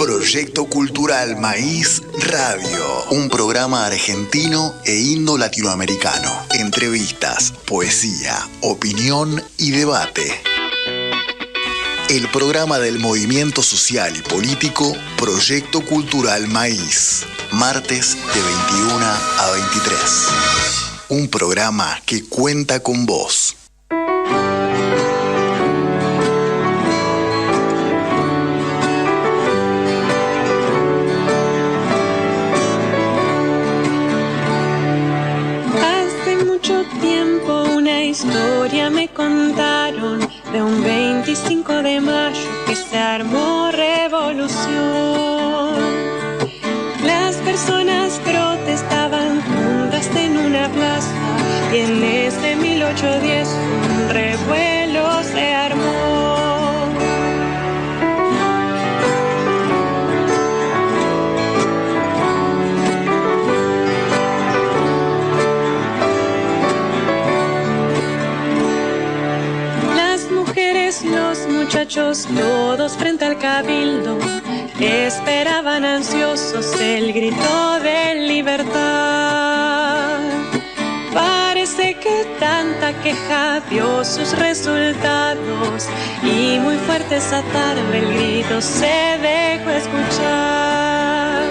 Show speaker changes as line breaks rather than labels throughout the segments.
Proyecto Cultural Maíz Radio, un programa argentino e indo-latinoamericano. Entrevistas, poesía, opinión y debate. El programa del movimiento social y político Proyecto Cultural Maíz. Martes de 21 a 23. Un programa que cuenta con vos.
Historia me contaron de un 25 de mayo que se armó revolución. Las personas protestaban juntas en una plaza y en ese 1810 un revuelo se armó. Los muchachos, todos frente al cabildo, esperaban ansiosos el grito de libertad. Parece que tanta queja dio sus resultados y muy fuerte esa tarde el grito se dejó escuchar.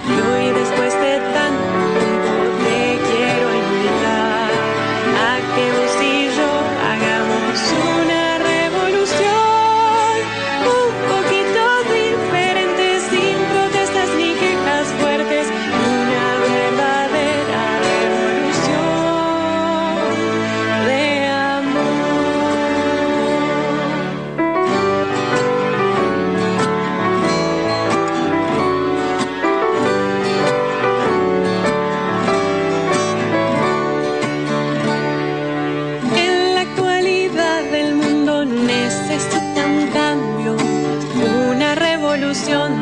Y hoy, después de tanto tiempo, te quiero invitar a que vos y yo hagamos una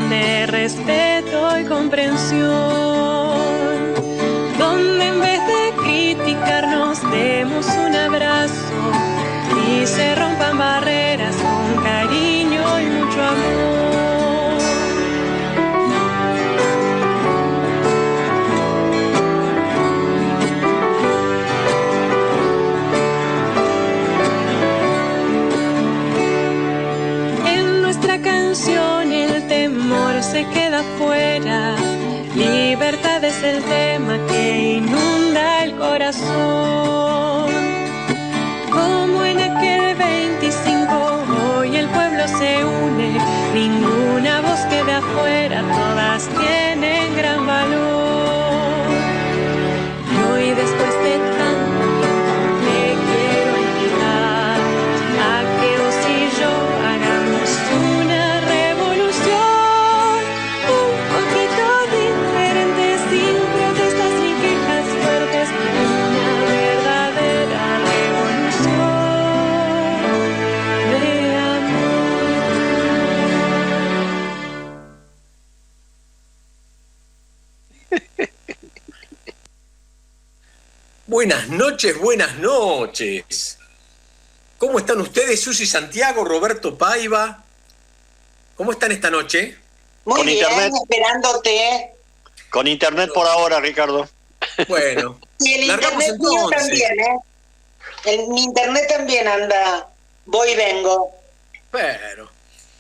de respeto y comprensión, donde en vez de criticarnos demos un abrazo y se rompan barreras con cariño y mucho amor. En nuestra canción el temor se queda fuera, libertad es el tema que inunda el corazón. Como en aquel 25, hoy el pueblo se une, ninguna voz queda afuera, todas tienen gran valor. Y hoy, después de tanto tiempo, te quiero invitar a que vos y yo hagamos una revolución, un poquito diferente, sin protestas ni quejas fuertes, una verdadera revolución de amor.
Buenas noches, buenas noches. ¿Cómo están ustedes? Susi Santiago, Roberto Paiva. ¿Cómo están esta noche?
Muy
Con
bien,
internet.
esperándote.
Con internet por ahora, Ricardo.
Bueno,
Y el
largamos
internet mío
entonces.
también, ¿eh? Mi internet también anda, voy y vengo.
Pero,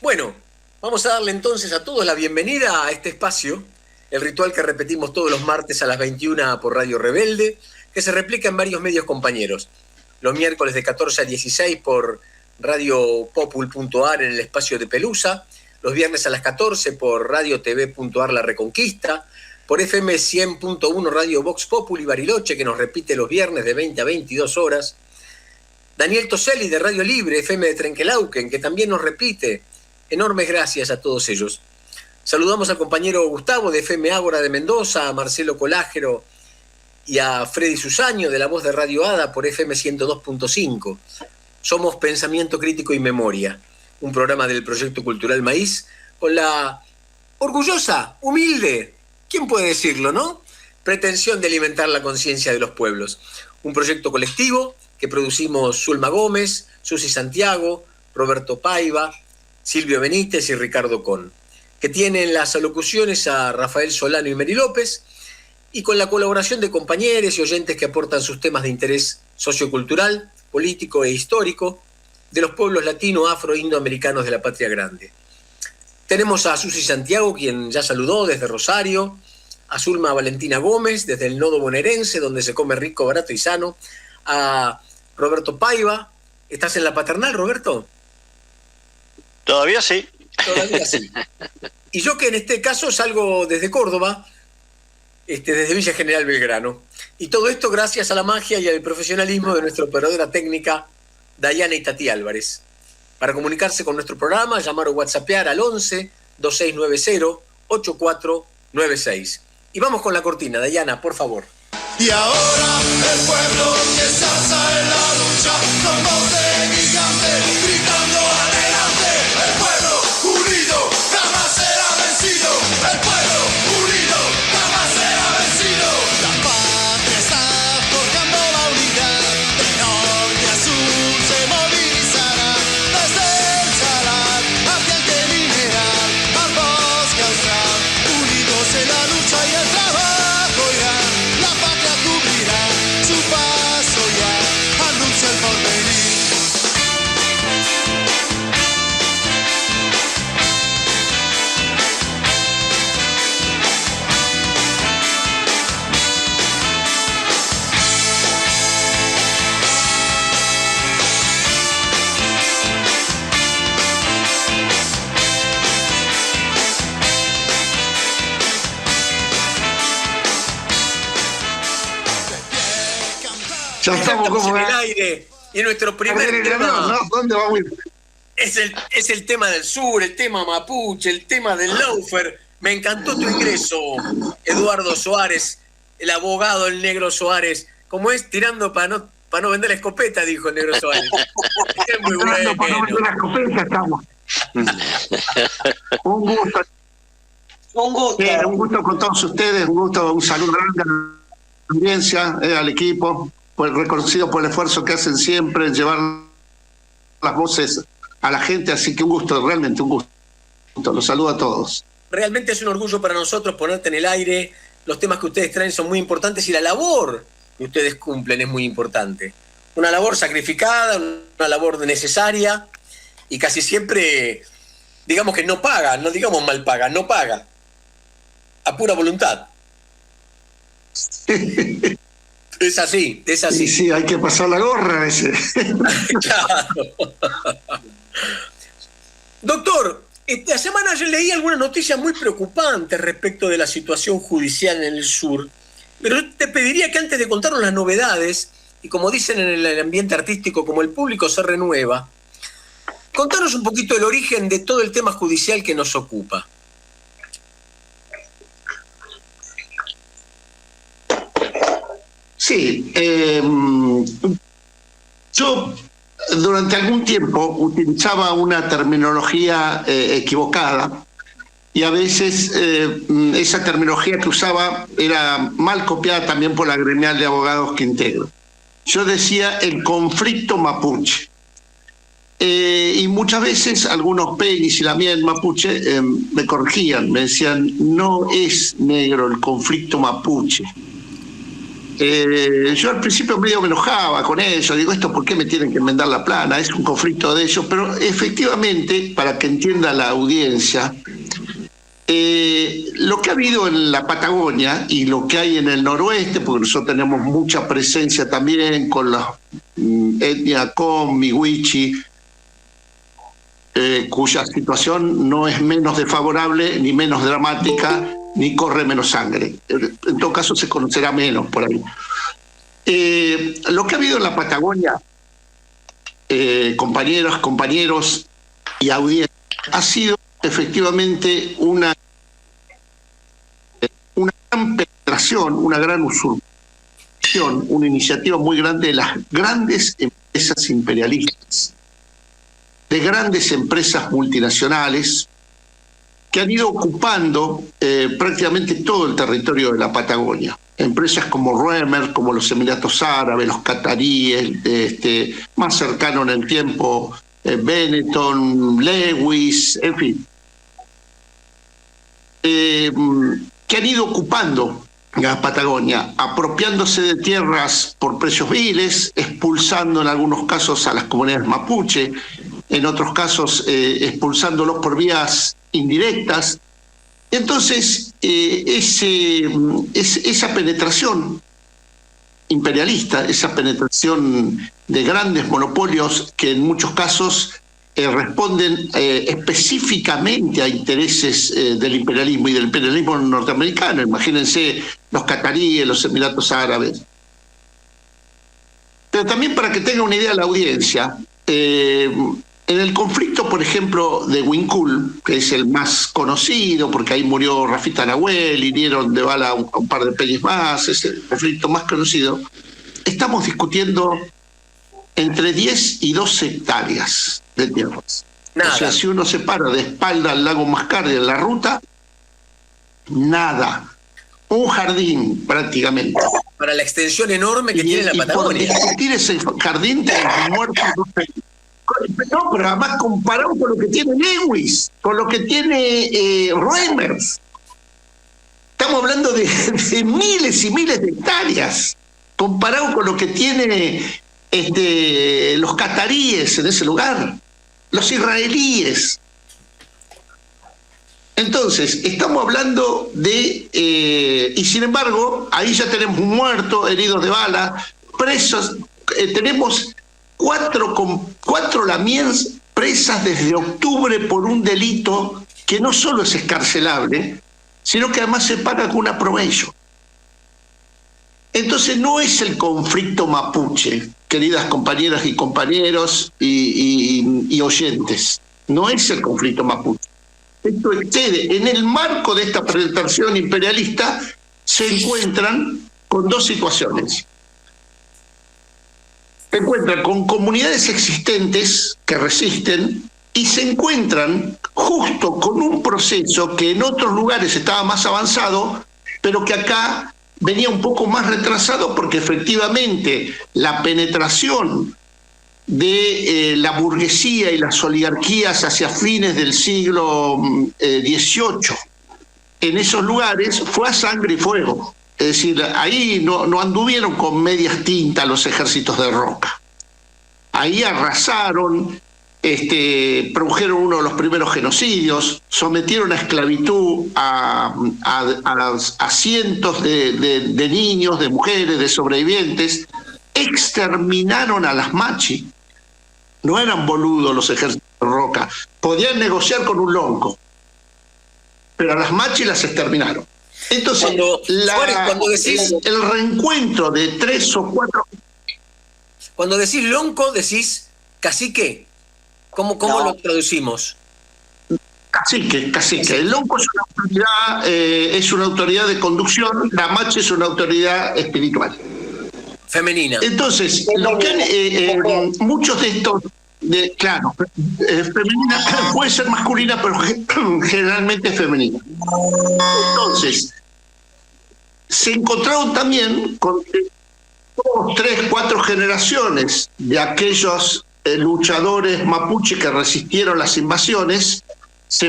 bueno, vamos a darle entonces a todos la bienvenida a este espacio, el ritual que repetimos todos los martes a las 21 por Radio Rebelde, que se replica en varios medios compañeros. Los miércoles de 14 a 16 por radiopopul.ar en el espacio de Pelusa, los viernes a las 14 por radiotv.ar La Reconquista, por FM 100.1 Radio Vox Populi Bariloche, que nos repite los viernes de 20 a 22 horas, Daniel Toselli de Radio Libre, FM de Trenquelauquen, que también nos repite. Enormes gracias a todos ellos. Saludamos al compañero Gustavo de FM Ágora de Mendoza, a Marcelo Colágero y a Freddy Susaño de La Voz de Radio Hada por FM 102.5. Somos Pensamiento Crítico y Memoria, un programa del Proyecto Cultural Maíz con la orgullosa, humilde, ¿quién puede decirlo, no?, pretensión de alimentar la conciencia de los pueblos. Un proyecto colectivo que producimos Zulma Gómez, Susi Santiago, Roberto Paiva, Silvio Benítez y Ricardo Con. que tiene en las alocuciones a Rafael Solano y Mary López, y con la colaboración de compañeros y oyentes que aportan sus temas de interés sociocultural, político e histórico de los pueblos latino, afro e indoamericanos de la Patria Grande. Tenemos a Susi Santiago, quien ya saludó desde Rosario, a Zulma Valentina Gómez desde el nodo bonaerense, donde se come rico, barato y sano, a Roberto Paiva. ¿Estás en la paternal, Roberto?
Todavía sí.
Todavía sí. Y yo, que en este caso salgo desde Córdoba, desde Villa General Belgrano. Y todo esto gracias a la magia y al profesionalismo de nuestra operadora técnica, Dayana Itatí Álvarez. Para comunicarse con nuestro programa, llamar o whatsappear al 11-2690-8496. Y vamos con la cortina. Dayana, por favor.
Y ahora el pueblo que se alza en la lucha, con voz de gigante, gritando adelante. El pueblo unido jamás será vencido. El pueblo unido jamás será vencido. La patria está forjando la unidad. De norte a sur se movilizará. Desde el salar hacia el que mineral, al bosque austral. Unidos en la lucha y el trabajo irán. La patria cubrirá su paso ya, anuncia el porvenir.
Ya estamos como
en el aire. Y nuestro primer tema,
¿no? ¿Dónde vamos a ir?
es el tema del sur, el tema mapuche, el tema del laufer. Me encantó tu ingreso, Eduardo Soares, el abogado, el negro Soares. ¿Cómo es? Tirando para no vender la escopeta, dijo el negro Soares. Es muy bueno.
Para no vender la escopeta estamos. Un gusto.
Un gusto.
Un gusto con todos ustedes, un saludo grande a la audiencia, al equipo, reconocido por el esfuerzo que hacen siempre en llevar las voces a la gente, así que un gusto, realmente un gusto. Los saludo a todos.
Realmente es un orgullo para nosotros ponerte en el aire. Los temas que ustedes traen son muy importantes y la labor que ustedes cumplen es muy importante. Una labor sacrificada, una labor necesaria y casi siempre, digamos que no paga, no digamos mal paga, no paga. A pura voluntad. Es así, es así.
Sí, hay que pasar la gorra a veces.
Claro. Doctor, esta semana yo leí algunas noticias muy preocupantes respecto de la situación judicial en el sur, pero yo te pediría que antes de contarnos las novedades, y como dicen en el ambiente artístico, como el público se renueva, contanos un poquito el origen de todo el tema judicial que nos ocupa.
Sí, yo durante algún tiempo utilizaba una terminología equivocada y a veces esa terminología que usaba era mal copiada también por la gremial de abogados que integro. Yo decía el conflicto mapuche. Y muchas veces algunos peñis y la mía en mapuche me corregían, me decían, no es negro el conflicto mapuche. Yo al principio medio me enojaba con eso, digo, ¿esto por qué me tienen que enmendar la plana? Es un conflicto de ellos, pero efectivamente, para que entienda la audiencia, lo que ha habido en la Patagonia y lo que hay en el noroeste, porque nosotros tenemos mucha presencia también con la etnia com, mihuichi, cuya situación no es menos desfavorable ni menos dramática, ni corre menos sangre. En todo caso se conocerá menos por ahí. Lo que ha habido en la Patagonia, compañeros y audiencia, ha sido efectivamente una gran penetración, una gran usurpación, una iniciativa muy grande de las grandes empresas imperialistas, de grandes empresas multinacionales, que han ido ocupando prácticamente todo el territorio de la Patagonia. Empresas como Roemer, como los Emiratos Árabes, los cataríes, más cercano en el tiempo, Benetton, Lewis, en fin. que han ido ocupando la Patagonia, apropiándose de tierras por precios viles, expulsando en algunos casos a las comunidades mapuche, en otros casos expulsándolos por vías indirectas. Entonces, esa penetración imperialista, esa penetración de grandes monopolios que en muchos casos responden específicamente a intereses del imperialismo y del imperialismo norteamericano. Imagínense los cataríes, los Emiratos Árabes. Pero también para que tenga una idea la audiencia, en el conflicto, por ejemplo, de Huincul, que es el más conocido, porque ahí murió Rafita Nahuel, hirieron de bala a un par de peñas más, es el conflicto más conocido, estamos discutiendo entre 10 y 12 hectáreas de tierras.
Nada.
O sea, si uno se para de espalda al lago Mascardi en la ruta, nada. Un jardín, prácticamente.
Para la extensión enorme que tiene la Patagonia.
Por discutir ese jardín de muertos. No, pero además comparado con lo que tiene Lewis, con lo que tiene Reimers. Estamos hablando de miles y miles de hectáreas, comparado con lo que tiene los cataríes en ese lugar, los israelíes. Entonces, estamos hablando de... y sin embargo, ahí ya tenemos un muerto, heridos de bala, presos. Tenemos cuatro lamiens presas desde octubre por un delito que no solo es escarcelable, sino que además se paga con una provecho. Entonces no es el conflicto mapuche, queridas compañeras y compañeros y oyentes, no es el conflicto mapuche. Esto excede, en el marco de esta presentación imperialista se encuentran con dos situaciones. Se encuentran con comunidades existentes que resisten y se encuentran justo con un proceso que en otros lugares estaba más avanzado, pero que acá venía un poco más retrasado porque efectivamente la penetración de la burguesía y las oligarquías hacia fines del siglo XVIII en esos lugares fue a sangre y fuego. Es decir, ahí no anduvieron con medias tintas los ejércitos de Roca. Ahí arrasaron, produjeron uno de los primeros genocidios, sometieron a esclavitud a cientos de niños, de mujeres, de sobrevivientes, exterminaron a las machi. No eran boludos los ejércitos de Roca, podían negociar con un lonco, pero a las machi las exterminaron. Entonces,
cuando decís,
el reencuentro de 3 o 4...
Cuando decís lonco, decís cacique. ¿Cómo no lo traducimos?
Cacique. El lonco es una autoridad de conducción, la machi es una autoridad espiritual.
Femenina.
Entonces, muchos de estos... femenina puede ser masculina, pero generalmente es femenina. Entonces, se encontraron también con 2, 3, 4 generaciones de aquellos luchadores mapuche que resistieron las invasiones, se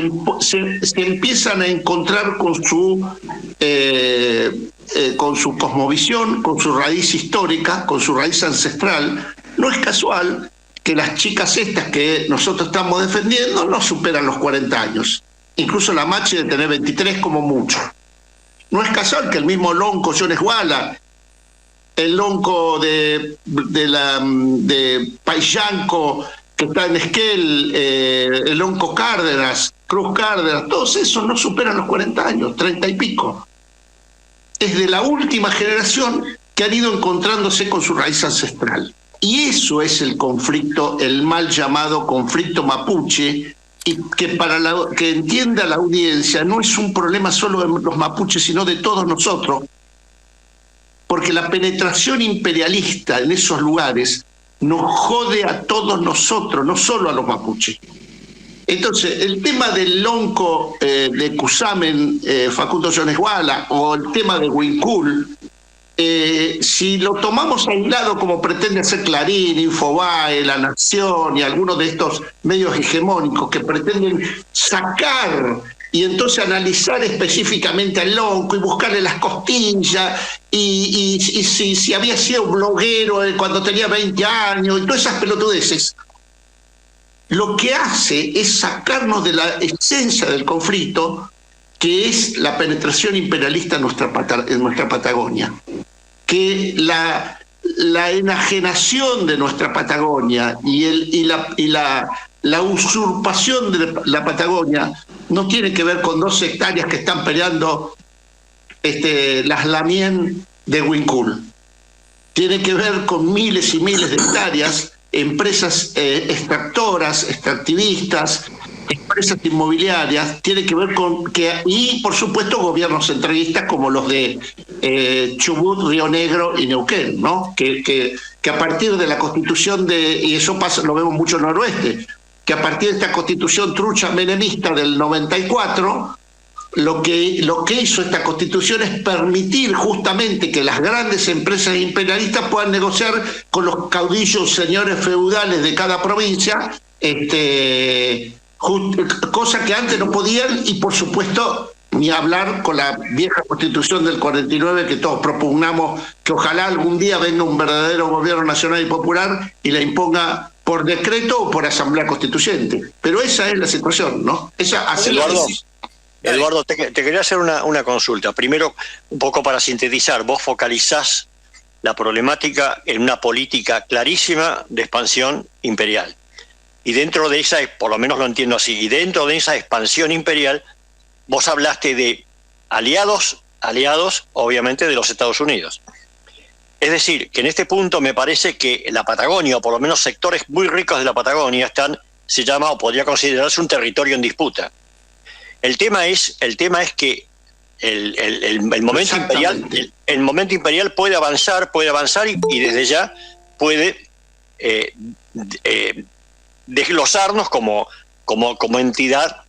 empiezan a encontrar con su cosmovisión, con su raíz histórica, con su raíz ancestral. No es casual que las chicas estas que nosotros estamos defendiendo no superan los 40 años. Incluso la machi de tener 23 como mucho. No es casual que el mismo lonco Jones Walla, el lonco de Payanco que está en Esquel, el lonco Cárdenas, Cruz Cárdenas, todos esos no superan los 40 años, 30 y pico. Es de la última generación que han ido encontrándose con su raíz ancestral. Y eso es el conflicto, el mal llamado conflicto mapuche, y que que entienda la audiencia, no es un problema solo de los mapuches, sino de todos nosotros, porque la penetración imperialista en esos lugares nos jode a todos nosotros, no solo a los mapuches. Entonces, el tema del lonco de Cusamen, Facundo Jones Walla, o el tema de Huincul, si lo tomamos aislado como pretende hacer Clarín, Infobae, La Nación y algunos de estos medios hegemónicos que pretenden sacar y entonces analizar específicamente al lonco y buscarle las costillas y si había sido bloguero cuando tenía 20 años y todas esas pelotudeces, lo que hace es sacarnos de la esencia del conflicto, que es la penetración imperialista en nuestra Patagonia, que la enajenación de nuestra Patagonia y la usurpación de la Patagonia no tiene que ver con 2 hectáreas que están peleando las Lamien de Wincul. Tiene que ver con miles y miles de hectáreas, empresas extractoras, extractivistas, empresas inmobiliarias, tiene que ver y por supuesto gobiernos centralistas como los de Chubut, Río Negro y Neuquén, ¿no? Que a partir de la constitución y eso pasa, lo vemos mucho en el noroeste, que a partir de esta constitución trucha menemista del 94, lo que hizo esta constitución es permitir justamente que las grandes empresas imperialistas puedan negociar con los caudillos señores feudales de cada provincia, cosa que antes no podían, y por supuesto ni hablar con la vieja constitución del 49 que todos propugnamos que ojalá algún día venga un verdadero gobierno nacional y popular y la imponga por decreto o por asamblea constituyente. Pero esa es la situación, ¿no?
Eduardo, te quería hacer una consulta. Primero, un poco para sintetizar, vos focalizás la problemática en una política clarísima de expansión imperial. Y dentro de esa, por lo menos lo entiendo así, y dentro de esa expansión imperial, vos hablaste de aliados, obviamente, de los Estados Unidos. Es decir, que en este punto me parece que la Patagonia, o por lo menos sectores muy ricos de la Patagonia, se llama o podría considerarse un territorio en disputa. El tema es que el momento imperial puede avanzar y desde ya puede desglosarnos como entidad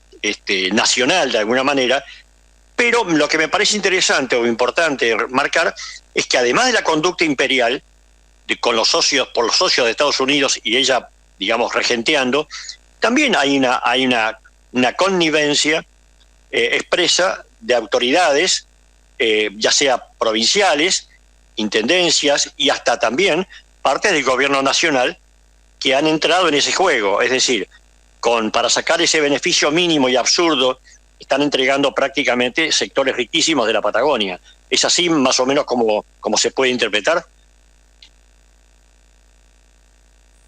nacional de alguna manera. Pero lo que me parece interesante o importante marcar es que además de la conducta imperial por los socios de Estados Unidos y ella, digamos, regenteando, también hay una connivencia expresa de autoridades, ya sea provinciales, intendencias y hasta también partes del gobierno nacional que han entrado en ese juego. Es decir, para sacar ese beneficio mínimo y absurdo, están entregando prácticamente sectores riquísimos de la Patagonia. ¿Es así más o menos como se puede interpretar?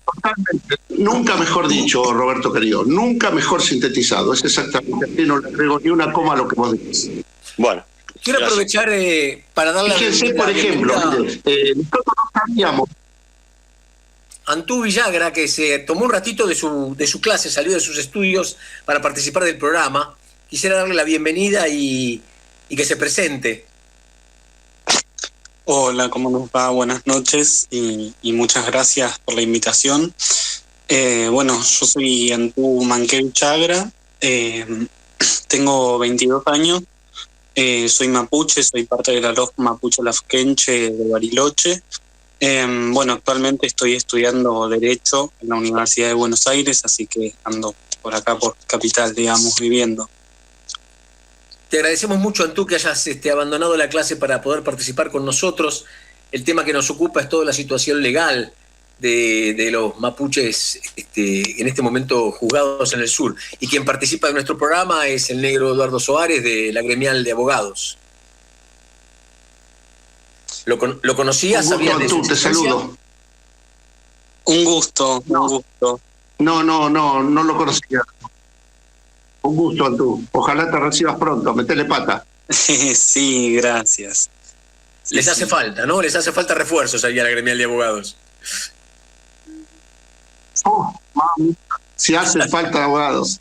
Totalmente. Nunca mejor dicho, Roberto querido, nunca mejor sintetizado. Es exactamente así, no le agrego ni una coma a lo que vos decís.
Bueno.
Quiero aprovechar para darle
Fíjense, por ejemplo, nosotros no sabíamos.
Antú Villagra, que se tomó un ratito de su clase, salió de sus estudios para participar del programa. Quisiera darle la bienvenida y que se presente.
Hola, ¿cómo nos va? Buenas noches y muchas gracias por la invitación. Bueno, yo soy Antú Villagra, tengo 22 años, soy mapuche, soy parte de la LOF Mapuche Lafkenche de Bariloche. Bueno, actualmente estoy estudiando Derecho en la Universidad de Buenos Aires, así que ando por acá, por Capital, digamos, viviendo.
Te agradecemos mucho, Antú, que hayas abandonado la clase para poder participar con nosotros. El tema que nos ocupa es toda la situación legal de los mapuches en este momento juzgados en el sur. Y quien participa de nuestro programa es el negro Eduardo Soares, de la Gremial de Abogados. ¿Lo conocías?
Un gusto, Antú, te saludo.
Un gusto.
No lo conocía. Un gusto, Antú. Ojalá te recibas pronto, metele pata.
Sí, gracias.
Les hace falta, ¿no? Les hace falta refuerzos ahí a la Gremial de Abogados.
Si hacen falta abogados.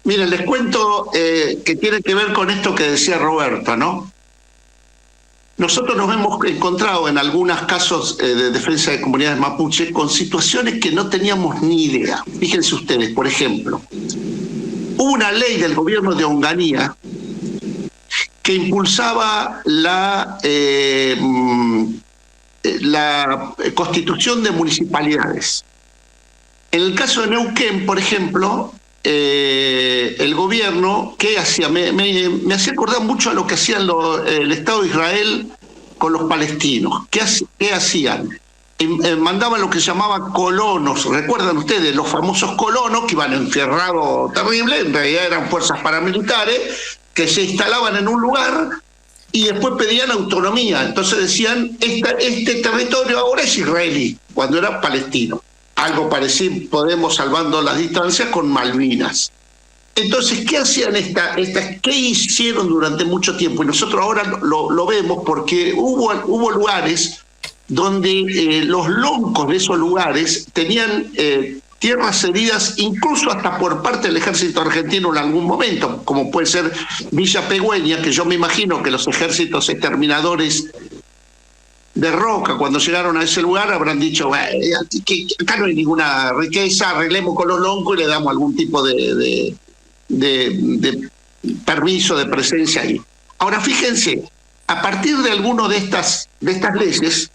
Miren, les cuento que tiene que ver con esto que decía Roberto, ¿no? Nosotros nos hemos encontrado en algunos casos de defensa de comunidades mapuche con situaciones que no teníamos ni idea. Fíjense ustedes, por ejemplo, hubo una ley del gobierno de Onganía que impulsaba la constitución de municipalidades. En el caso de Neuquén, por ejemplo, el gobierno, ¿qué hacía? Me hacía acordar mucho a lo que hacían el Estado de Israel con los palestinos. ¿Qué hacían? Mandaban lo que se llamaba colonos. ¿Recuerdan ustedes? Los famosos colonos que iban enfierrados terrible, en realidad eran fuerzas paramilitares que se instalaban en un lugar y después pedían autonomía. Entonces decían, este territorio ahora es israelí, cuando era palestino. Algo parecido, podemos salvando las distancias, con Malvinas. Entonces, ¿qué hacían qué hicieron durante mucho tiempo? Y nosotros ahora lo vemos porque hubo lugares donde los loncos de esos lugares tenían tierras cedidas incluso hasta por parte del ejército argentino en algún momento, como puede ser Villa Pegüeña, que yo me imagino que los ejércitos exterminadores de Roca, cuando llegaron a ese lugar, habrán dicho, que acá no hay ninguna riqueza, arreglemos con los loncos y le damos algún tipo de permiso de presencia ahí. Ahora, fíjense, a partir de alguno de estas leyes,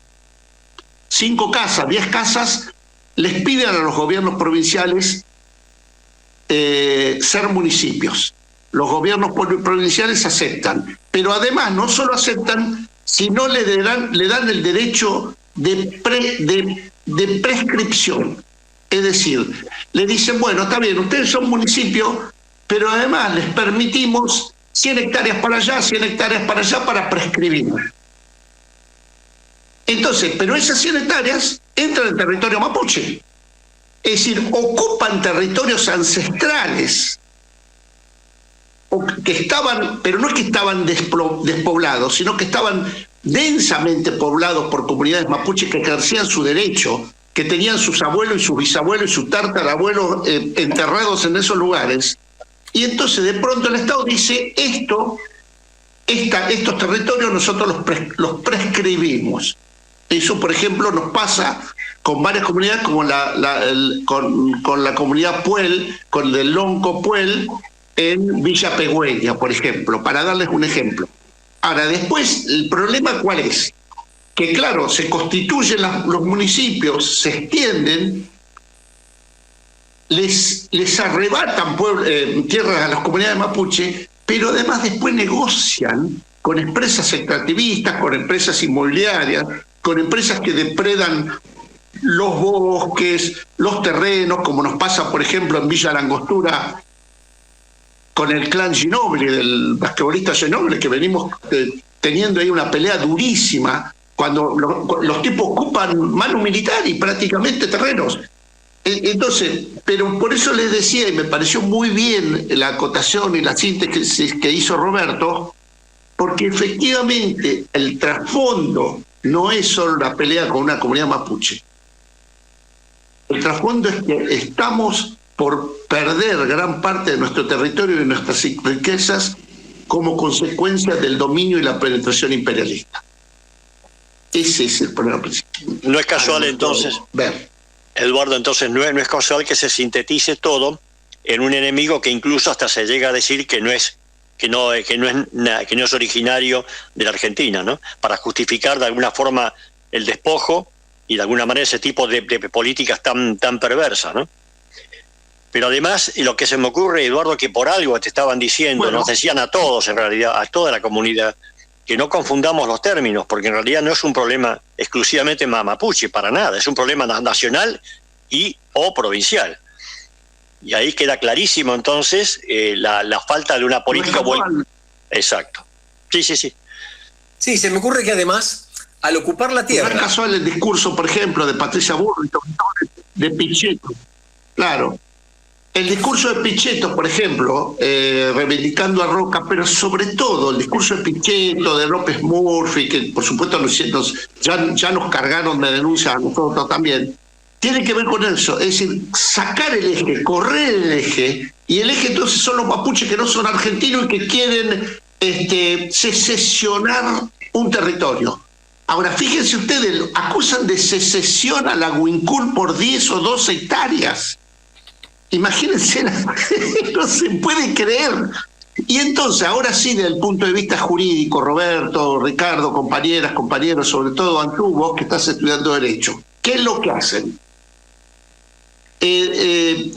5 casas, 10 casas, les piden a los gobiernos provinciales ser municipios. Los gobiernos provinciales aceptan, pero además no solo aceptan, sino le dan el derecho de prescripción. Es decir, le dicen, bueno, está bien, ustedes son municipios, pero además les permitimos 100 hectáreas para allá, 100 hectáreas para allá para prescribir. Entonces, pero esas 100 hectáreas entran en territorio mapuche. Es decir, ocupan territorios ancestrales que estaban, pero no es que estaban despoblados, sino que estaban densamente poblados por comunidades mapuches que ejercían su derecho, que tenían sus abuelos y sus bisabuelos y sus tatarabuelos enterrados en esos lugares. Y entonces de pronto el Estado dice, estos territorios nosotros los prescribimos. Eso, por ejemplo, nos pasa con varias comunidades, como con la comunidad Puel, con el del Lonco Puel, en Villa Pegüeña, por ejemplo, para darles un ejemplo. Ahora, después, ¿el problema cuál es? Que claro, se constituyen los municipios, se extienden, les arrebatan tierras a las comunidades mapuche, pero además después negocian con empresas extractivistas, con empresas inmobiliarias, con empresas que depredan los bosques, los terrenos, como nos pasa, por ejemplo, en Villa Langostura, con el clan Ginóbili, del basquetbolista Ginóbili, que venimos teniendo ahí una pelea durísima, cuando los tipos ocupan mano militar y prácticamente terrenos. Entonces, pero por eso les decía, y me pareció muy bien la acotación y la síntesis que hizo Roberto, porque efectivamente el trasfondo no es solo la pelea con una comunidad mapuche. El trasfondo es que estamos por perder gran parte de nuestro territorio y nuestras riquezas como consecuencia del dominio y la penetración imperialista. Ese es el problema principal.
No es casual entonces, Eduardo, entonces no es casual que se sintetice todo en un enemigo que incluso hasta se llega a decir que no es originario de la Argentina, ¿no? Para justificar de alguna forma el despojo y de alguna manera ese tipo de políticas tan perversas, ¿no? Pero además, lo que se me ocurre, Eduardo, que por algo te estaban diciendo, nos decían a todos en realidad, a toda la comunidad, que no confundamos los términos, porque en realidad no es un problema exclusivamente mapuche, para nada, es un problema nacional o provincial. Y ahí queda clarísimo entonces la falta de una política buena. Exacto. Sí.
Sí, se me ocurre que además, al ocupar la tierra...
No es casual el discurso, por ejemplo, de Patricia Bullrich, de Pichetto. Claro. El discurso de Pichetto, por ejemplo, reivindicando a Roca, pero sobre todo el discurso de Pichetto, de López Murphy, que por supuesto ya nos cargaron de denuncias a nosotros también, tiene que ver con eso, es decir, sacar el eje, correr el eje, y el eje entonces son los mapuches que no son argentinos y que quieren secesionar un territorio. Ahora, fíjense ustedes, acusan de secesión a la Huincul por 10 o 12 hectáreas. Imagínense, no se puede creer. Y entonces, ahora sí, desde el punto de vista jurídico, Roberto, Ricardo, compañeros, sobre todo Antú, vos que estás estudiando Derecho, ¿qué es lo que hacen?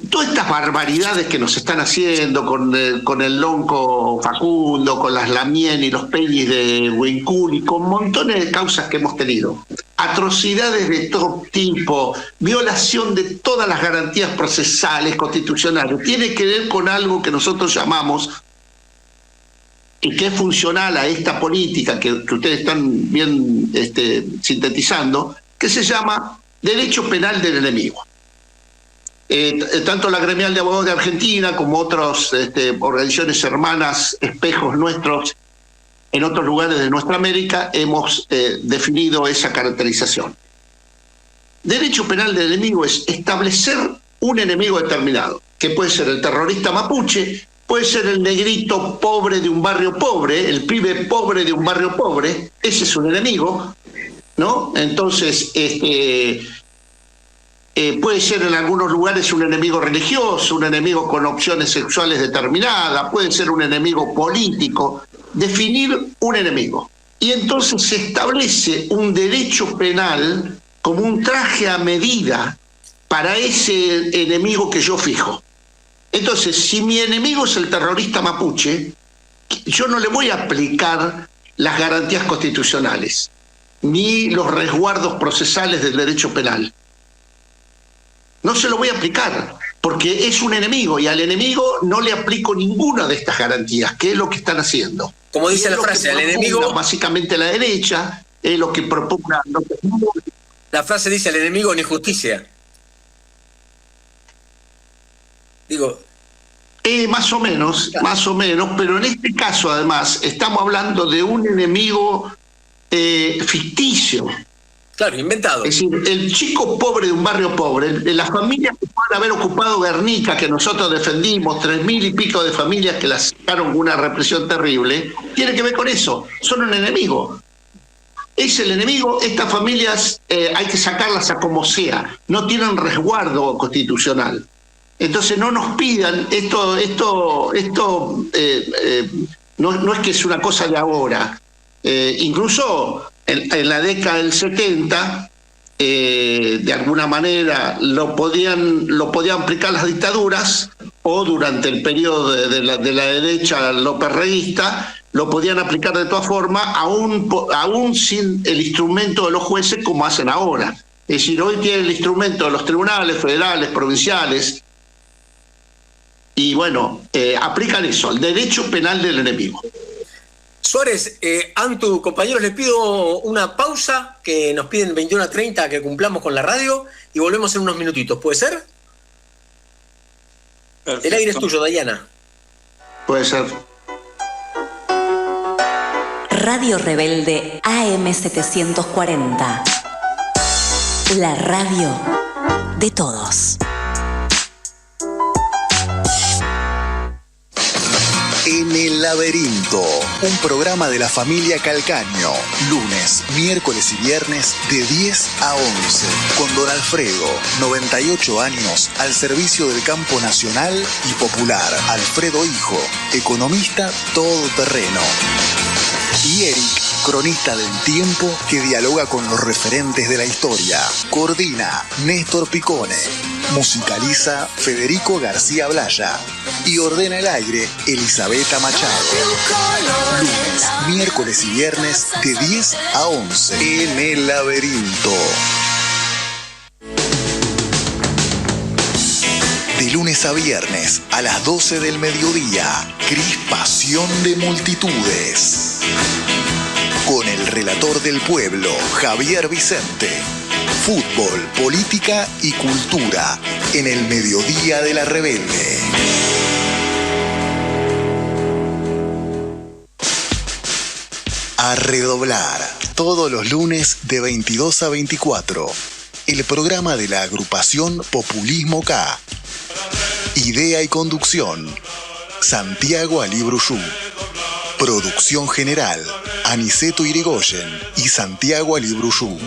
todas estas barbaridades que nos están haciendo con el Lonco Facundo, con las Lamien y los Peñis de Huincul y con montones de causas que hemos tenido, atrocidades de todo tipo, violación de todas las garantías procesales, constitucionales, tiene que ver con algo que nosotros llamamos, y que es funcional a esta política que ustedes están bien sintetizando, que se llama derecho penal del enemigo. Tanto la Gremial de Abogados de Argentina como otras organizaciones hermanas, espejos nuestros en otros lugares de nuestra América, hemos definido esa caracterización. Derecho penal del enemigo es establecer un enemigo determinado, que puede ser el terrorista mapuche, puede ser el negrito pobre de un barrio pobre, el pibe pobre de un barrio pobre, ese es un enemigo, ¿no? Entonces, puede ser en algunos lugares un enemigo religioso, un enemigo con opciones sexuales determinadas, puede ser un enemigo político, definir un enemigo. Y entonces se establece un derecho penal como un traje a medida para ese enemigo que yo fijo. Entonces, si mi enemigo es el terrorista mapuche, yo no le voy a aplicar las garantías constitucionales, ni los resguardos procesales del derecho penal. No se lo voy a aplicar, porque es un enemigo, y al enemigo no le aplico ninguna de estas garantías, que es lo que están haciendo.
Como dice la frase, al enemigo...
Básicamente la derecha es lo que propugna...
La frase dice, al enemigo ni justicia. Digo...
más o menos, pero en este caso, además, estamos hablando de un enemigo ficticio.
Claro, inventado.
Es decir, el chico pobre de un barrio pobre, las familias que pueden haber ocupado Guernica, que nosotros defendimos, 3.000 y pico de familias que las sacaron con una represión terrible, tiene que ver con eso, son un enemigo. Es el enemigo, estas familias hay que sacarlas a como sea, no tienen resguardo constitucional. Entonces no nos pidan, esto no es que es una cosa de ahora, incluso... En la década del 70, de alguna manera lo podían aplicar las dictaduras, o durante el periodo de la derecha lópez-reguista, lo podían aplicar de todas formas, aún sin el instrumento de los jueces como hacen ahora. Es decir, hoy tienen el instrumento de los tribunales federales, provinciales, y bueno, aplican eso, el derecho penal del enemigo.
Suárez, Antu, compañeros, les pido una pausa, que nos piden 21:30 que cumplamos con la radio, y volvemos en unos minutitos. ¿Puede ser? Perfecto. El aire es tuyo, Dayana.
Puede ser.
Radio Rebelde AM740. La radio de todos.
En el Laberinto, un programa de la familia Calcaño, lunes, miércoles y viernes de 10 a 11, con don Alfredo, 98 años, al servicio del campo nacional y popular. Alfredo Hijo, economista todoterreno. Y Eric, cronista del tiempo que dialoga con los referentes de la historia. Coordina Néstor Picone. Musicaliza Federico García Blaya. Y ordena el aire Elisabetta Machado. Lunes, miércoles y viernes de 10 a 11 en el Laberinto. De lunes a viernes a las 12 del mediodía, Crispación de Multitudes. Con el relator del pueblo, Javier Vicente. Fútbol, política y cultura en el mediodía de la Rebelde. A redoblar, todos los lunes de 22 a 24. El programa de la agrupación Populismo K. Idea y conducción, Santiago Ali Brujú. Producción general, Aniceto Irigoyen y Santiago Ali Brujú.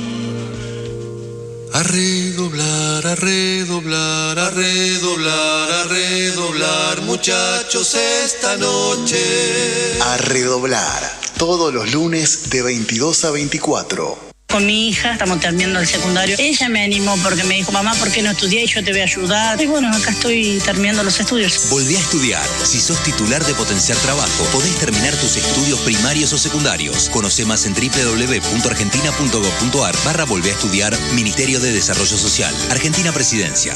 A redoblar, a redoblar, a redoblar, a redoblar, muchachos, esta noche.
A redoblar, todos los lunes de 22 a 24.
Con mi hija, estamos terminando el secundario. Ella me animó porque me dijo, mamá, ¿por qué no estudié? Y yo te voy a ayudar. Y bueno, acá estoy terminando los estudios.
Volvé a estudiar. Si sos titular de Potenciar Trabajo, podés terminar tus estudios primarios o secundarios. Conoce más en www.argentina.gov.ar/volvé a estudiar, Ministerio de Desarrollo Social. Argentina Presidencia.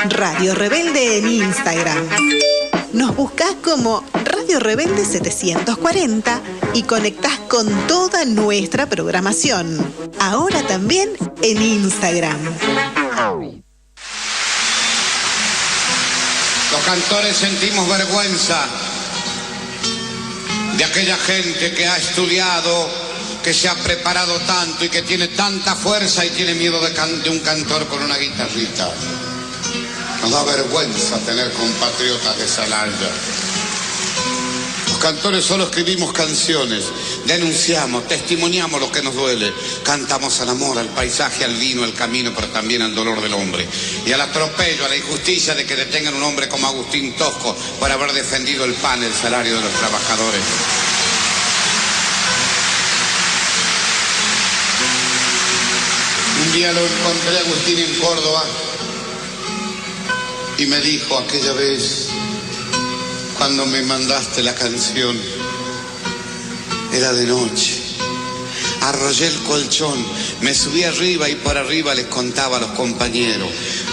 Radio Rebelde en Instagram. Nos buscás como Radio Rebelde 740 y conectás con toda nuestra programación. Ahora también en Instagram.
Los cantores sentimos vergüenza de aquella gente que ha estudiado, que se ha preparado tanto y que tiene tanta fuerza y tiene miedo de un cantor con una guitarrita. Nos da vergüenza tener compatriotas de Salaya. Los cantores solo escribimos canciones, denunciamos, testimoniamos lo que nos duele, cantamos al amor, al paisaje, al vino, al camino, pero también al dolor del hombre y al atropello, a la injusticia de que detengan un hombre como Agustín Tosco por haber defendido el pan, el salario de los trabajadores. Un día lo encontré a Agustín en Córdoba y me dijo aquella vez, cuando me mandaste la canción, era de noche, arrollé el colchón, me subí arriba y por arriba les contaba a los compañeros.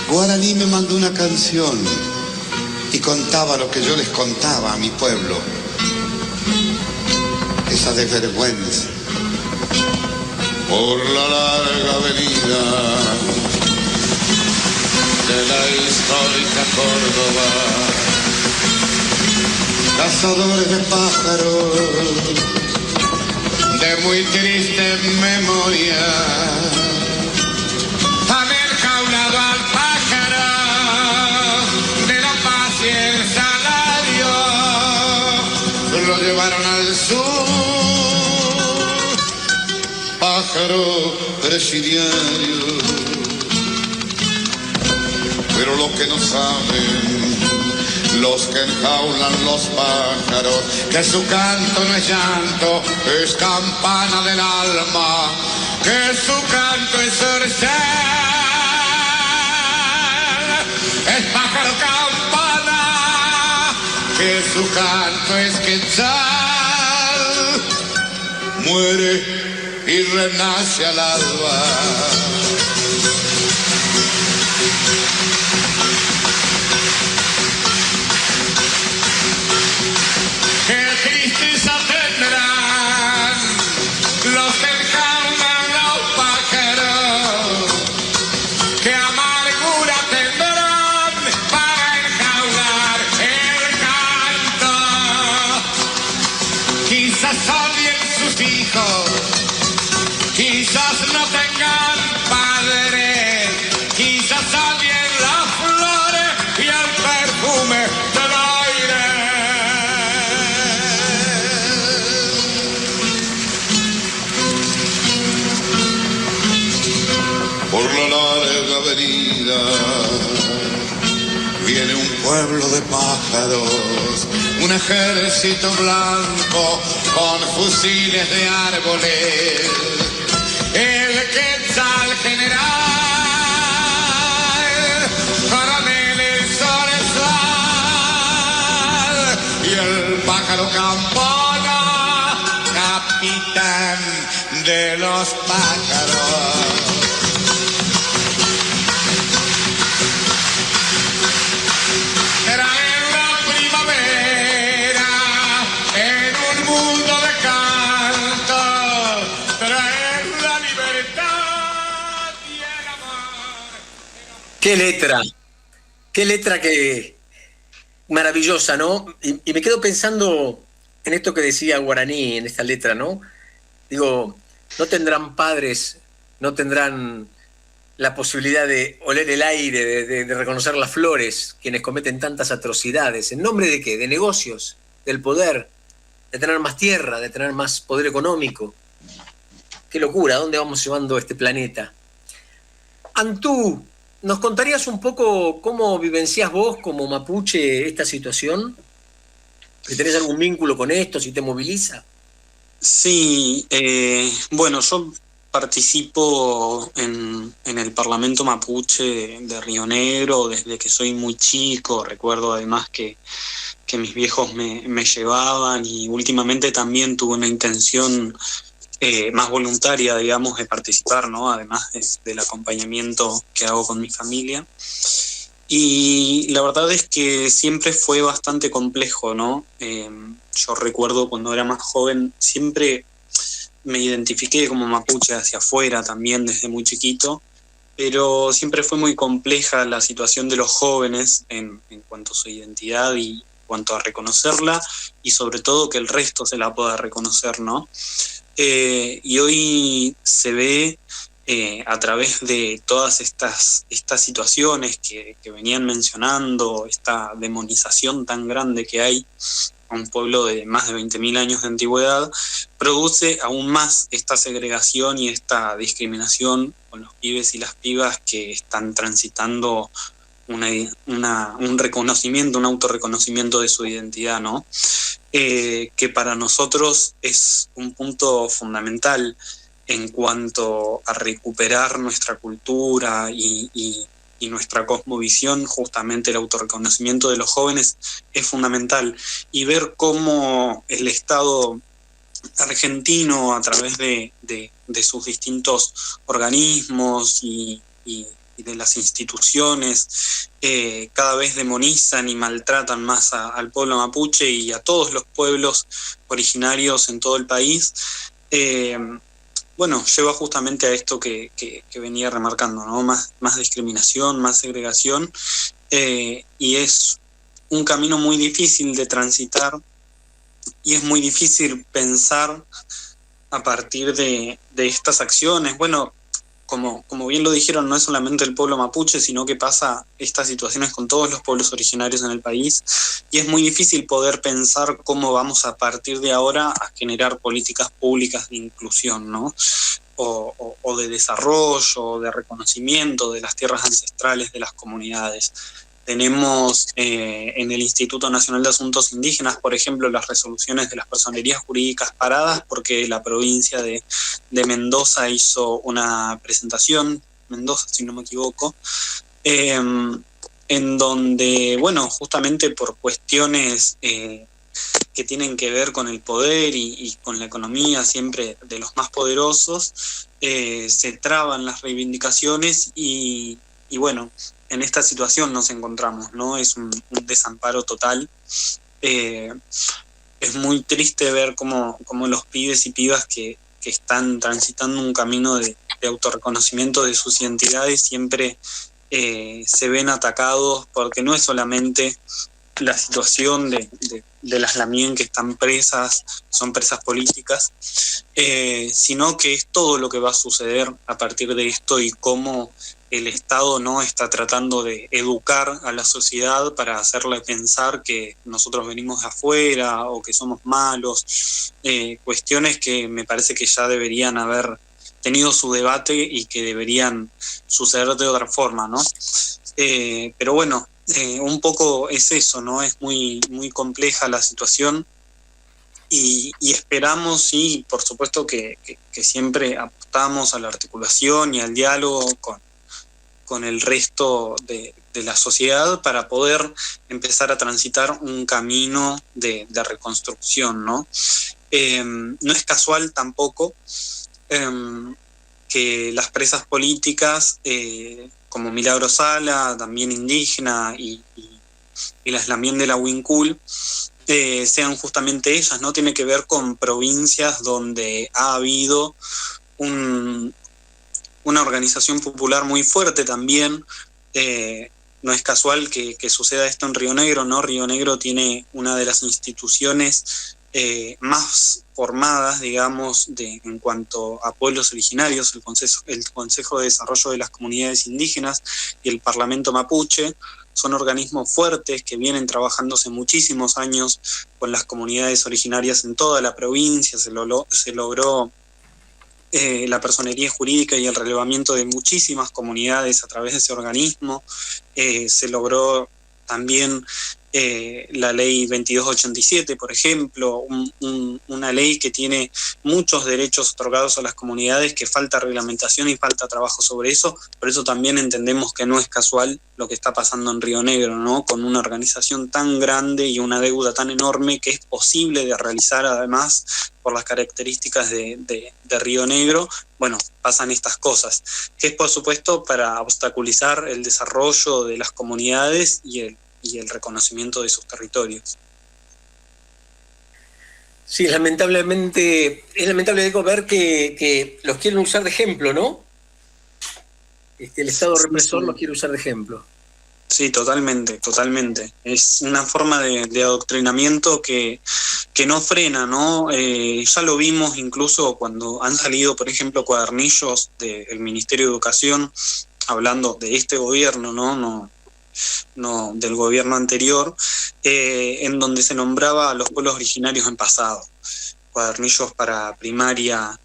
Guaraní me mandó una canción y contaba lo que yo les contaba a mi pueblo. Esa desvergüenza. Por la larga avenida de la histórica Córdoba, cazadores de pájaros de muy triste memoria han enjaulado al pájaro de la paz y el salario, lo llevaron al sur, pájaro presidiario. Pero lo que no saben los que enjaulan los pájaros, que su canto no es llanto, es campana del alma, que su canto es cercel, es pájaro campana, que su canto es quetzal, muere y renace al alba. Qué tristeza tendrán los que enjaulan los pájaros, qué amargura tendrán para enjaular el canto. Quizás odien sus hijos, quizás no tengan padre, quizás odien las flores y el perfume del aire. Por la larga avenida viene un pueblo de pájaros, un ejército blanco con fusiles de árboles, el quetzal general, coronel Zorzal y el pájaro campana, capitán de los pájaros.
Qué letra que maravillosa, ¿no? Y me quedo pensando en esto que decía Guaraní, en esta letra, ¿no? Digo, no tendrán padres, no tendrán la posibilidad de oler el aire, de reconocer las flores, quienes cometen tantas atrocidades. ¿En nombre de qué? De negocios, del poder, de tener más tierra, de tener más poder económico. Qué locura, ¿a dónde vamos llevando este planeta? Antú, ¿nos contarías un poco cómo vivenciás vos como mapuche esta situación? ¿Tenés algún vínculo con esto, si te moviliza?
Sí, bueno, yo Participo en el Parlamento Mapuche de Río Negro desde que soy muy chico. Recuerdo además que mis viejos me llevaban, y últimamente también tuve una intención más voluntaria, digamos, de participar, ¿no? Además del acompañamiento que hago con mi familia. Y la verdad es que siempre fue bastante complejo, ¿no? Yo recuerdo cuando era más joven, siempre me identifiqué como mapuche hacia afuera también desde muy chiquito, pero siempre fue muy compleja la situación de los jóvenes en cuanto a su identidad y en cuanto a reconocerla, y sobre todo que el resto se la pueda reconocer, ¿no? Y hoy se ve a través de todas estas situaciones que venían mencionando, esta demonización tan grande que hay a un pueblo de más de 20.000 años de antigüedad, produce aún más esta segregación y esta discriminación con los pibes y las pibas que están transitando un reconocimiento, un autorreconocimiento de su identidad, ¿no? Que para nosotros es un punto fundamental en cuanto a recuperar nuestra cultura y nuestra cosmovisión. Justamente el autorreconocimiento de los jóvenes es fundamental, y ver cómo el Estado argentino, a través de sus distintos organismos y de las instituciones, cada vez demonizan y maltratan más al pueblo mapuche y a todos los pueblos originarios en todo el país. Bueno, lleva justamente a esto que venía remarcando, ¿no? Más discriminación, más segregación, y es un camino muy difícil de transitar, y es muy difícil pensar a partir de estas acciones. Bueno, como bien lo dijeron, no es solamente el pueblo mapuche, sino que pasa estas situaciones con todos los pueblos originarios en el país, y es muy difícil poder pensar cómo vamos a partir de ahora a generar políticas públicas de inclusión, ¿no? O de desarrollo, de reconocimiento de las tierras ancestrales de las comunidades. Tenemos en el Instituto Nacional de Asuntos Indígenas, por ejemplo, las resoluciones de las personerías jurídicas paradas porque la provincia de Mendoza hizo una presentación, Mendoza si no me equivoco, en donde, bueno, justamente por cuestiones que tienen que ver con el poder y con la economía siempre de los más poderosos, se traban las reivindicaciones y bueno, en esta situación nos encontramos, ¿no? Es un desamparo total. Es muy triste ver cómo los pibes y pibas que están transitando un camino de autorreconocimiento de sus identidades siempre se ven atacados, porque no es solamente la situación de las lamien que están presas, son presas políticas, sino que es todo lo que va a suceder a partir de esto, y cómo el Estado no está tratando de educar a la sociedad para hacerle pensar que nosotros venimos de afuera o que somos malos, cuestiones que me parece que ya deberían haber tenido su debate y que deberían suceder de otra forma, ¿no? Pero bueno, un poco es eso, ¿no? Es muy, muy compleja la situación, y esperamos, y por supuesto que siempre apostamos a la articulación y al diálogo con el resto de la sociedad para poder empezar a transitar un camino de reconstrucción, ¿no? No es casual tampoco que las presas políticas, como Milagro Sala, también indígena, y las lamien de la Huincul, sean justamente ellas, ¿no? Tiene que ver con provincias donde ha habido una organización popular muy fuerte también. No es casual que suceda esto en Río Negro, ¿no? Río Negro tiene una de las instituciones más formadas, digamos, en cuanto a pueblos originarios, el Consejo de Desarrollo de las Comunidades Indígenas y el Parlamento Mapuche. Son organismos fuertes que vienen trabajando hace muchísimos años con las comunidades originarias en toda la provincia. Se logró la personería jurídica y el relevamiento de muchísimas comunidades a través de ese organismo. Se logró también la ley 2287, por ejemplo, una una ley que tiene muchos derechos otorgados a las comunidades, que falta reglamentación y falta trabajo sobre eso. Por eso también entendemos que no es casual lo que está pasando en Río Negro, ¿no? Con una organización tan grande y una deuda tan enorme que es posible de realizar, además, por las características de Río Negro, bueno, pasan estas cosas, que es por supuesto para obstaculizar el desarrollo de las comunidades y el reconocimiento de sus territorios.
Sí, es lamentable ver que los quieren usar de ejemplo, ¿no? El Estado represor los quiere usar de ejemplo.
Sí, totalmente. Es una forma de adoctrinamiento que no frena, ¿no? Ya lo vimos incluso cuando han salido, por ejemplo, cuadernillos del Ministerio de Educación hablando de este gobierno, no del gobierno anterior, en donde se nombraba a los pueblos originarios en pasado. Cuadernillos para primaria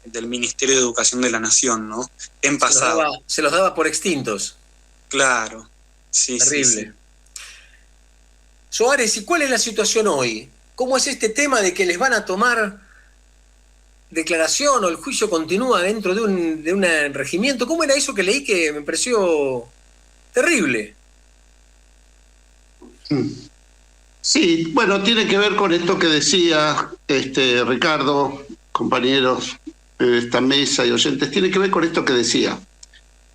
del Ministerio de Educación de la Nación, ¿no? En pasado.
Se los daba por extintos.
Claro. Sí,
terrible.
Sí.
Soares, ¿y cuál es la situación hoy? ¿Cómo es este tema de que les van a tomar declaración o el juicio continúa dentro de un regimiento? ¿Cómo era eso que leí que me pareció terrible?
Sí, bueno, tiene que ver con esto que decía Ricardo, compañeros de esta mesa y oyentes, tiene que ver con esto que decía.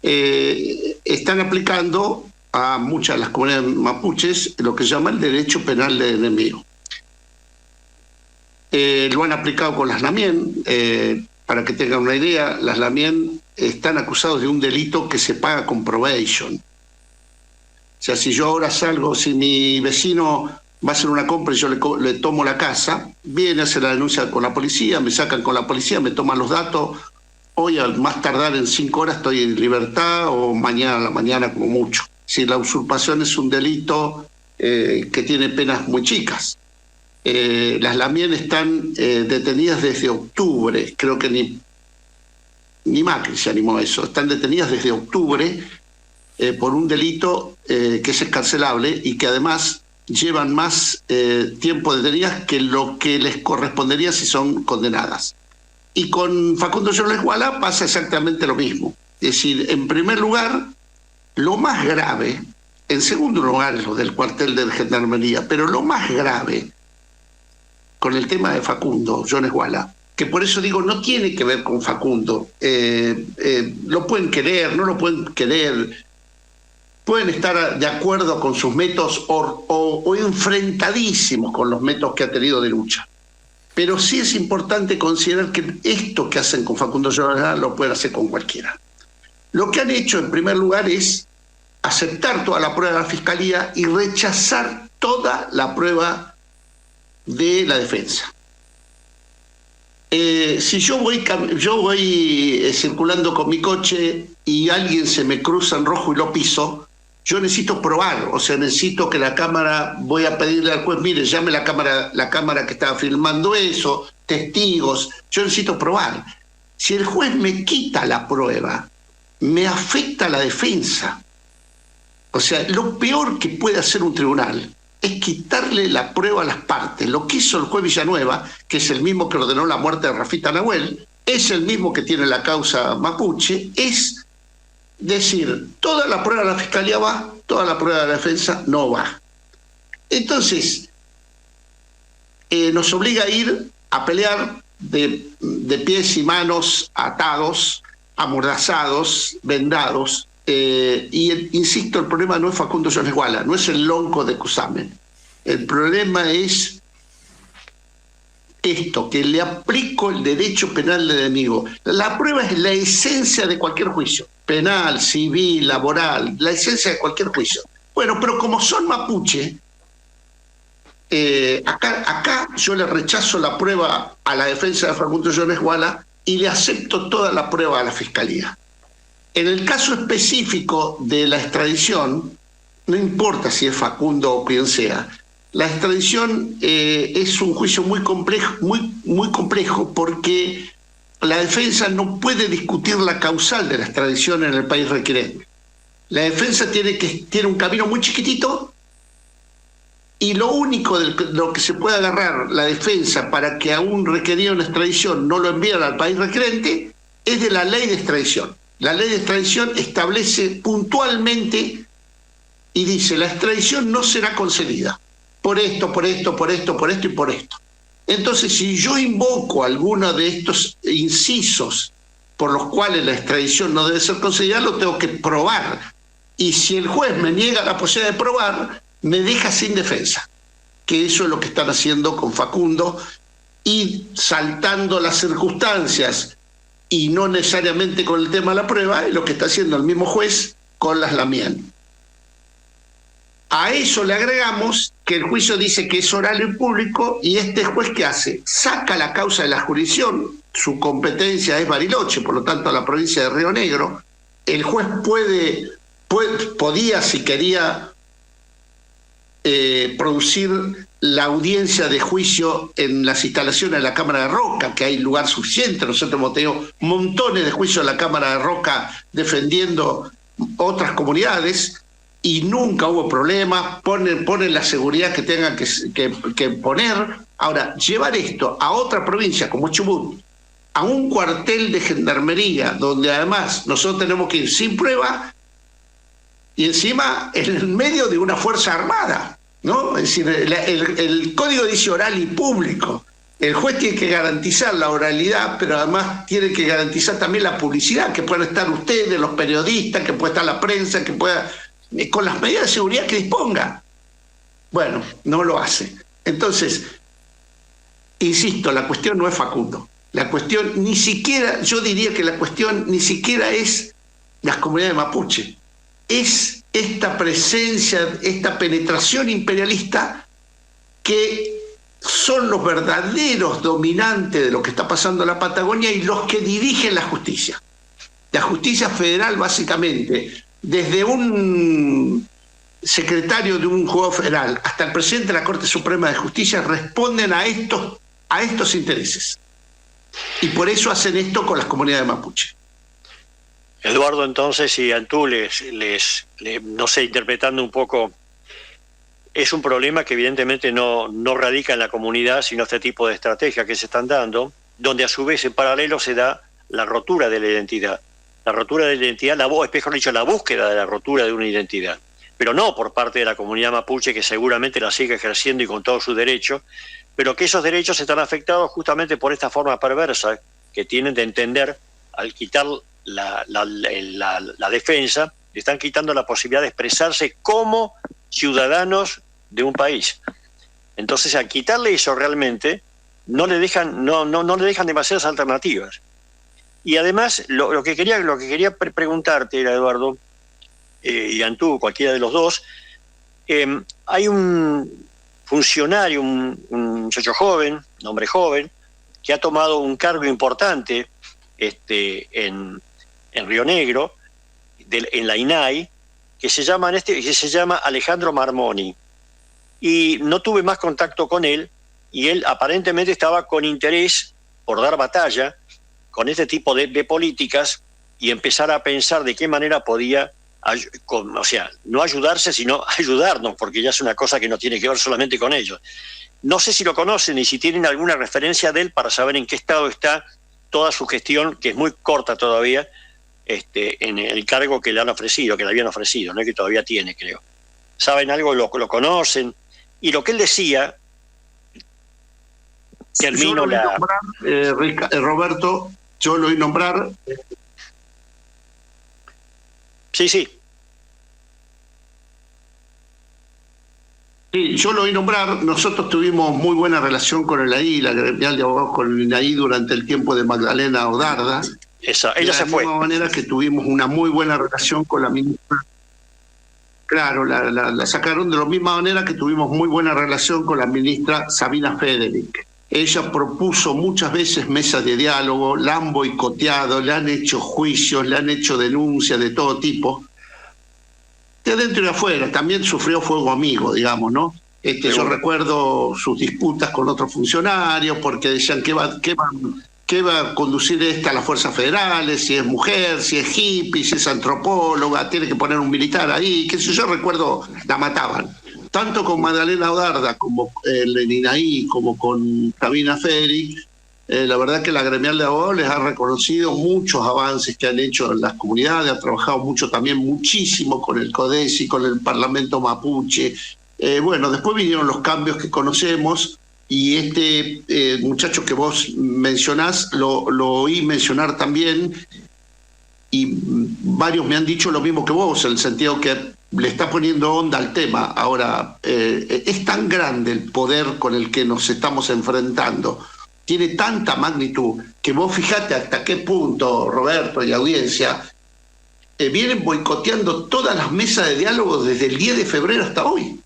Están aplicando a muchas de las comunidades mapuches lo que se llama el derecho penal del enemigo. Lo han aplicado con las Lamien, para que tengan una idea, las Lamien están acusados de un delito que se paga con probation. O sea, si yo ahora salgo, si mi vecino va a hacer una compra y yo le tomo la casa, viene a hacer la denuncia con la policía, me sacan con la policía, me toman los datos, hoy al más tardar en 5 horas estoy en libertad o mañana a la mañana como mucho. Si la usurpación es un delito que tiene penas muy chicas. Las Lamien están detenidas desde octubre, creo que ni Macri se animó a eso, están detenidas desde octubre por un delito que es escarcelable y que además llevan más tiempo detenidas que lo que les correspondería si son condenadas. Y con Facundo Jones Guala pasa exactamente lo mismo. Es decir, en primer lugar, lo más grave, en segundo lugar es lo del cuartel de Gendarmería, pero lo más grave con el tema de Facundo Jones Guala, que por eso digo, no tiene que ver con Facundo. Lo pueden querer, no lo pueden querer, pueden estar de acuerdo con sus métodos o enfrentadísimos con los métodos que ha tenido de lucha. Pero sí es importante considerar que esto que hacen con Facundo Jones Guala lo pueden hacer con cualquiera. Lo que han hecho en primer lugar es aceptar toda la prueba de la Fiscalía y rechazar toda la prueba de la defensa. Si yo voy circulando con mi coche y alguien se me cruza en rojo y lo piso, yo necesito probar, o sea, necesito que la cámara, voy a pedirle al juez, mire, llame la cámara que estaba filmando eso, testigos, yo necesito probar. Si el juez me quita la prueba, me afecta la defensa. O sea, lo peor que puede hacer un tribunal es quitarle la prueba a las partes. Lo que hizo el juez Villanueva, que es el mismo que ordenó la muerte de Rafita Nahuel, es el mismo que tiene la causa mapuche, es decir, toda la prueba de la Fiscalía va, toda la prueba de la defensa no va. Entonces, nos obliga a ir a pelear de pies y manos atados, amordazados, vendados, insisto, el problema no es Facundo Jones Guala, no es el lonco de Cusamen. El problema es esto, que le aplico el derecho penal del enemigo. La prueba es la esencia de cualquier juicio, penal, civil, laboral, la esencia de cualquier juicio. Bueno, pero como son mapuche, acá yo le rechazo la prueba a la defensa de Facundo Jones Guala y le acepto toda la prueba a la Fiscalía. En el caso específico de la extradición, no importa si es Facundo o quien sea, la extradición es un juicio muy complejo porque la defensa no puede discutir la causal de la extradición en el país requerente. La defensa tiene un camino muy chiquitito y lo único de lo que se puede agarrar la defensa para que a un requerido en extradición no lo envíen al país requerente es de la ley de extradición. La ley de extradición establece puntualmente y dice: la extradición no será concedida por esto, por esto, por esto, por esto y por esto. Entonces, si yo invoco alguno de estos incisos por los cuales la extradición no debe ser concedida, lo tengo que probar. Y si el juez me niega la posibilidad de probar, me deja sin defensa, que eso es lo que están haciendo con Facundo, y saltando las circunstancias y no necesariamente con el tema de la prueba, es lo que está haciendo el mismo juez con las Lamián. A eso le agregamos que el juicio dice que es oral y público, y este juez, ¿qué hace? Saca la causa de la jurisdicción, su competencia es Bariloche, por lo tanto la provincia de Río Negro. El juez podía, si quería, producir la audiencia de juicio en las instalaciones de la Cámara de Roca, que hay lugar suficiente. Nosotros hemos tenido montones de juicios en la Cámara de Roca defendiendo otras comunidades y nunca hubo problemas, ponen la seguridad que tengan que poner. Ahora, llevar esto a otra provincia como Chubut, a un cuartel de gendarmería, donde además nosotros tenemos que ir sin prueba y encima en el medio de una fuerza armada, ¿no? Es decir, el código dice oral y público. El juez tiene que garantizar la oralidad, pero además tiene que garantizar también la publicidad, que puedan estar ustedes, los periodistas, que pueda estar la prensa, que pueda, con las medidas de seguridad que disponga. Bueno, no lo hace. Entonces, insisto, la cuestión no es Facundo. La cuestión ni siquiera, yo diría que la cuestión ni siquiera es las comunidades mapuche. Es esta presencia, esta penetración imperialista que son los verdaderos dominantes de lo que está pasando en la Patagonia y los que dirigen la justicia. La justicia federal, básicamente, desde un secretario de un juzgado federal hasta el presidente de la Corte Suprema de Justicia, responden a estos intereses. Y por eso hacen esto con las comunidades mapuche.
Eduardo, entonces, y Antú, no sé, interpretando un poco, es un problema que evidentemente no radica en la comunidad, sino este tipo de estrategias que se están dando, donde a su vez en paralelo se da la rotura de la identidad. La rotura de la identidad, mejor dicho, la búsqueda de la rotura de una identidad. Pero no por parte de la comunidad mapuche, que seguramente la sigue ejerciendo y con todos sus derechos, pero que esos derechos están afectados justamente por esta forma perversa que tienen de entender, al quitar la defensa, le están quitando la posibilidad de expresarse como ciudadanos de un país. Entonces, al quitarle eso realmente, no le dejan demasiadas alternativas. Y además, lo que quería preguntarte era, Eduardo, y Antú, cualquiera de los dos, hay un funcionario, un muchacho joven, un hombre joven, que ha tomado un cargo importante en Río Negro, en la INAI, que se llama Alejandro Marmoni. Y no tuve más contacto con él, y él aparentemente estaba con interés por dar batalla con este tipo de políticas y empezar a pensar de qué manera podía, no ayudarse, sino ayudarnos, porque ya es una cosa que no tiene que ver solamente con ellos. No sé si lo conocen y si tienen alguna referencia de él para saber en qué estado está toda su gestión, que es muy corta todavía, en el cargo que le han ofrecido, que le habían ofrecido, no que todavía tiene, creo. ¿Saben algo? ¿Lo conocen? Y lo que él decía, termino la...
Roberto, yo lo oí nombrar.
Sí. Sí,
yo lo oí nombrar. Nosotros tuvimos muy buena relación con el AI, la gremial de abogados con el AI durante el tiempo de Magdalena Odarda.
Ella se fue.
De la misma manera que tuvimos una muy buena relación con la ministra. Claro, la sacaron de la misma manera que tuvimos muy buena relación con la ministra Sabina Federic. Ella propuso muchas veces mesas de diálogo, la han boicoteado, le han hecho juicios, le han hecho denuncias de todo tipo, de adentro y afuera. También sufrió fuego amigo, digamos, ¿no? Yo recuerdo sus disputas con otros funcionarios porque decían que va a conducir a las fuerzas federales, si es mujer, si es hippie, si es antropóloga, tiene que poner un militar ahí, qué sé yo. Recuerdo, la mataban. tanto con Magdalena Odarda como Leninaí, como con Sabina Federic, la verdad que la gremial de abogados les ha reconocido muchos avances que han hecho en las comunidades, ha trabajado muchísimo con el CODESI, con el Parlamento Mapuche. Bueno, después vinieron los cambios que conocemos y este muchacho que vos mencionás, lo oí mencionar también, y varios me han dicho lo mismo que vos, en el sentido que le está poniendo onda al tema. Ahora, es tan grande el poder con el que nos estamos enfrentando, tiene tanta magnitud, que vos fijate hasta qué punto, Roberto y audiencia, vienen boicoteando todas las mesas de diálogo desde el 10 de febrero hasta hoy.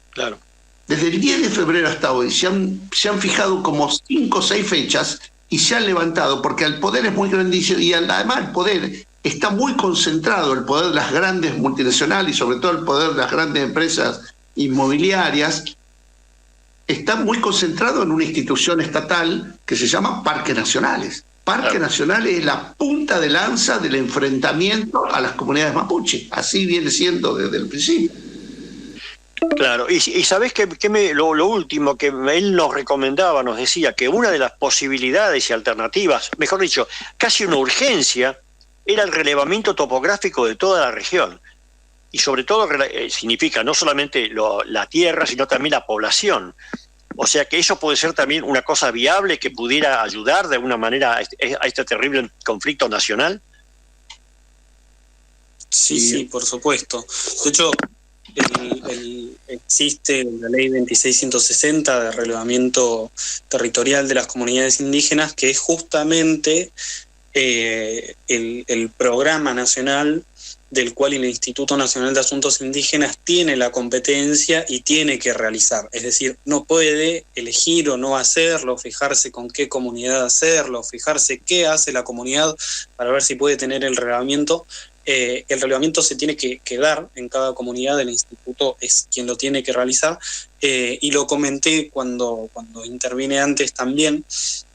Claro.
Desde el 10 de febrero hasta hoy se han fijado como 5 o 6 fechas y se han levantado, porque el poder es muy grandísimo y además el poder está muy concentrado, el poder de las grandes multinacionales y sobre todo el poder de las grandes empresas inmobiliarias está muy concentrado en una institución estatal que se llama Parques Nacionales. Parques Nacionales es la punta de lanza del enfrentamiento a las comunidades mapuche. Así viene siendo desde el principio.
Claro, y ¿sabés qué lo último que él nos recomendaba, nos decía que una de las posibilidades y alternativas, mejor dicho, casi una urgencia, era el relevamiento topográfico de toda la región. Y sobre todo significa no solamente la tierra, sino también la población. O sea que eso puede ser también una cosa viable que pudiera ayudar de alguna manera a este terrible conflicto nacional.
Sí, por supuesto. De hecho, existe la ley 2660 de relevamiento territorial de las comunidades indígenas, que es justamente el programa nacional del cual el Instituto Nacional de Asuntos Indígenas tiene la competencia y tiene que realizar. Es decir, no puede elegir o no hacerlo, fijarse con qué comunidad hacerlo, fijarse qué hace la comunidad para ver si puede tener el relevamiento. El relevamiento se tiene que dar en cada comunidad, el instituto es quien lo tiene que realizar, y lo comenté cuando intervine antes también,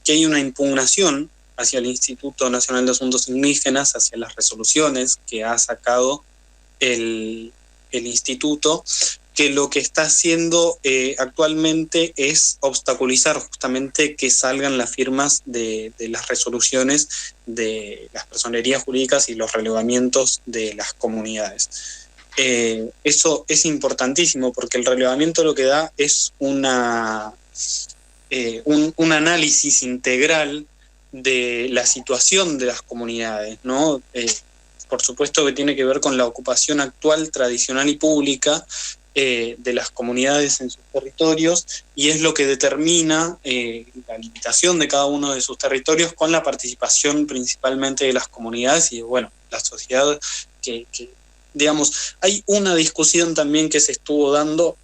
que hay una impugnación hacia el Instituto Nacional de Asuntos Indígenas, hacia las resoluciones que ha sacado el instituto, que lo que está haciendo actualmente es obstaculizar justamente que salgan las firmas de las resoluciones de las personerías jurídicas y los relevamientos de las comunidades. Eso es importantísimo porque el relevamiento lo que da es un análisis integral de la situación de las comunidades, ¿no? Por supuesto que tiene que ver con la ocupación actual, tradicional y pública de las comunidades en sus territorios, y es lo que determina la limitación de cada uno de sus territorios con la participación principalmente de las comunidades y, bueno, la sociedad que digamos, hay una discusión también que se estuvo dando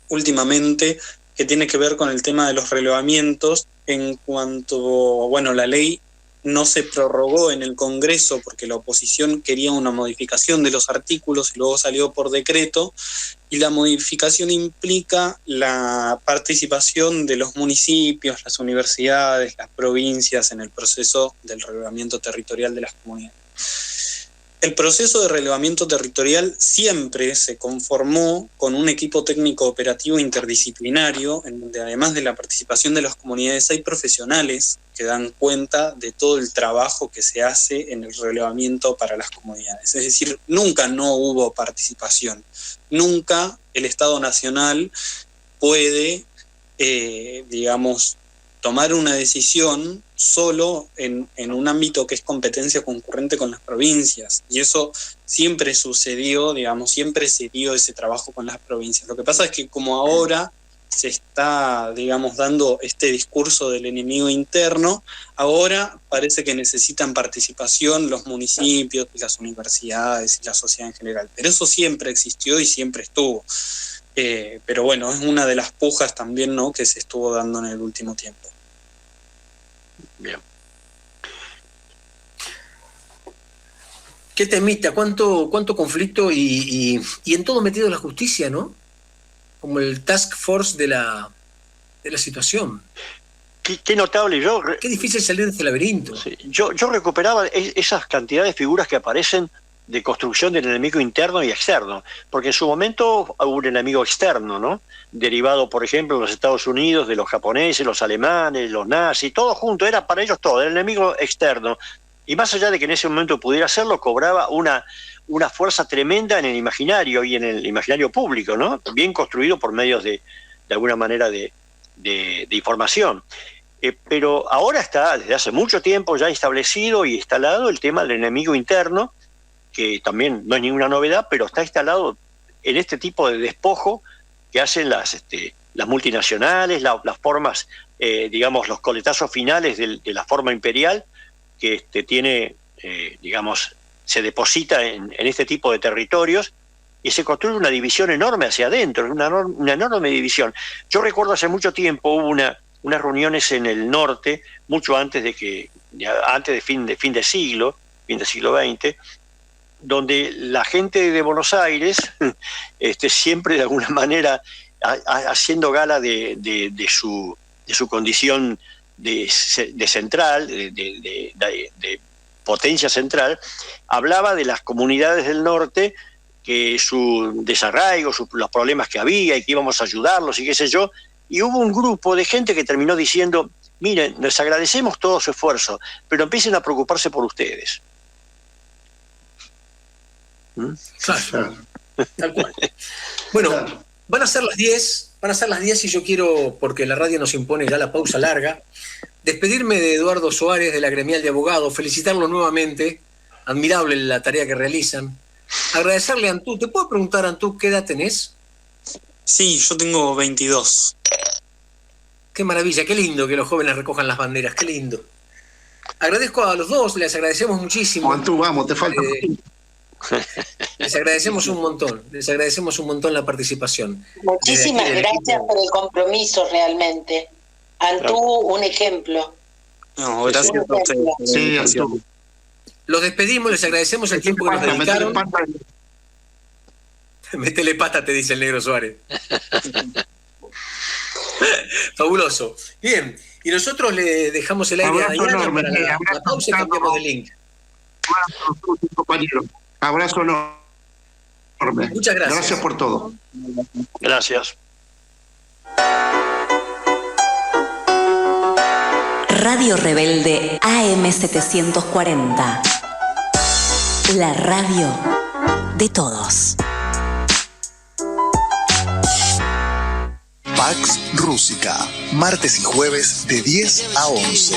últimamente que tiene que ver con el tema de los relevamientos en cuanto, bueno, la ley no se prorrogó en el Congreso porque la oposición quería una modificación de los artículos y luego salió por decreto, y la modificación implica la participación de los municipios, las universidades, las provincias en el proceso del relevamiento territorial de las comunidades. El proceso de relevamiento territorial siempre se conformó con un equipo técnico operativo interdisciplinario, en donde además de la participación de las comunidades hay profesionales que dan cuenta de todo el trabajo que se hace en el relevamiento para las comunidades. Es decir, nunca no hubo participación, nunca el Estado Nacional puede, digamos, tomar una decisión solo en un ámbito que es competencia concurrente con las provincias, y eso siempre sucedió, digamos, siempre se dio ese trabajo con las provincias. Lo que pasa es que como ahora se está, digamos, dando este discurso del enemigo interno, ahora parece que necesitan participación los municipios, las universidades y la sociedad en general, pero eso siempre existió y siempre estuvo. Pero bueno, es una de las pujas también, ¿no?, que se estuvo dando en el último tiempo.
Bien.
¿Qué temita? ¿Cuánto conflicto y en todo metido la justicia, ¿no? Como el task force de la situación.
Qué notable.
Qué difícil salir de ese laberinto.
Sí, yo recuperaba esas cantidades de figuras que aparecen de construcción del enemigo interno y externo, porque en su momento hubo un enemigo externo, ¿no? Derivado, por ejemplo, de los Estados Unidos, de los japoneses, los alemanes, los nazis, todo junto, era para ellos todo, el enemigo externo. Y más allá de que en ese momento pudiera hacerlo, cobraba una fuerza tremenda en el imaginario y en el imaginario público, ¿no? Bien construido por medios de alguna manera de información. Pero ahora está, desde hace mucho tiempo ya establecido y instalado el tema del enemigo interno, que también no es ninguna novedad, pero está instalado en este tipo de despojo que hacen las multinacionales, las formas, digamos, los coletazos finales de la forma imperial que tiene, digamos, se deposita en este tipo de territorios y se construye una división enorme hacia adentro, una enorme división. Yo recuerdo hace mucho tiempo hubo unas reuniones en el norte, mucho antes de fin de siglo XX, donde la gente de Buenos Aires, siempre de alguna manera haciendo gala de su condición de central, de potencia central, hablaba de las comunidades del norte, que su desarraigo, los problemas que había y que íbamos a ayudarlos y qué sé yo, y hubo un grupo de gente que terminó diciendo, miren, les agradecemos todo su esfuerzo, pero empiecen a preocuparse por ustedes.
Claro. Tal cual. Bueno, claro. Van a ser las 10 y yo quiero, porque la radio nos impone ya la pausa larga, despedirme de Eduardo Suárez de la Gremial de Abogados, felicitarlo nuevamente, admirable la tarea que realizan, agradecerle a Antú. ¿Te puedo preguntar, Antú, qué edad tenés?
Sí, yo tengo 22.
Qué maravilla, qué lindo que los jóvenes recojan las banderas, qué lindo. Agradezco a los dos, les agradecemos muchísimo.
Antú, vamos, te falta.
Les agradecemos un montón la participación.
Muchísimas gracias por el compromiso realmente. Antú, un ejemplo.
No, gracias a ustedes.
Sí, Antú.
Los despedimos, les agradecemos el tiempo que nos dedicaron. Métele pata, te dice el negro Suárez. Fabuloso. Bien, y nosotros le dejamos el aire a Diana para la pausa y cambiamos de link.
Abrazo enorme.
Muchas gracias.
Gracias por todo.
Gracias.
Radio Rebelde AM740. La radio de todos.
Pax Rúsica, martes y jueves de 10 a 11.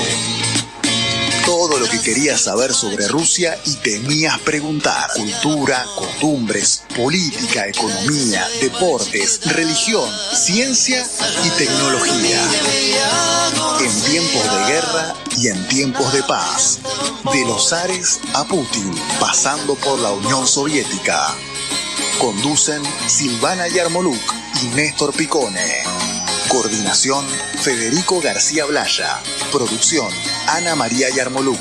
Todo lo que querías saber sobre Rusia y temías preguntar. Cultura, costumbres, política, economía, deportes, religión, ciencia y tecnología. En tiempos de guerra y en tiempos de paz. De los zares a Putin, pasando por la Unión Soviética. Conducen Silvana Yarmoluk y Néstor Picone. Coordinación, Federico García Blaya. Producción, Ana María Yarmoluk.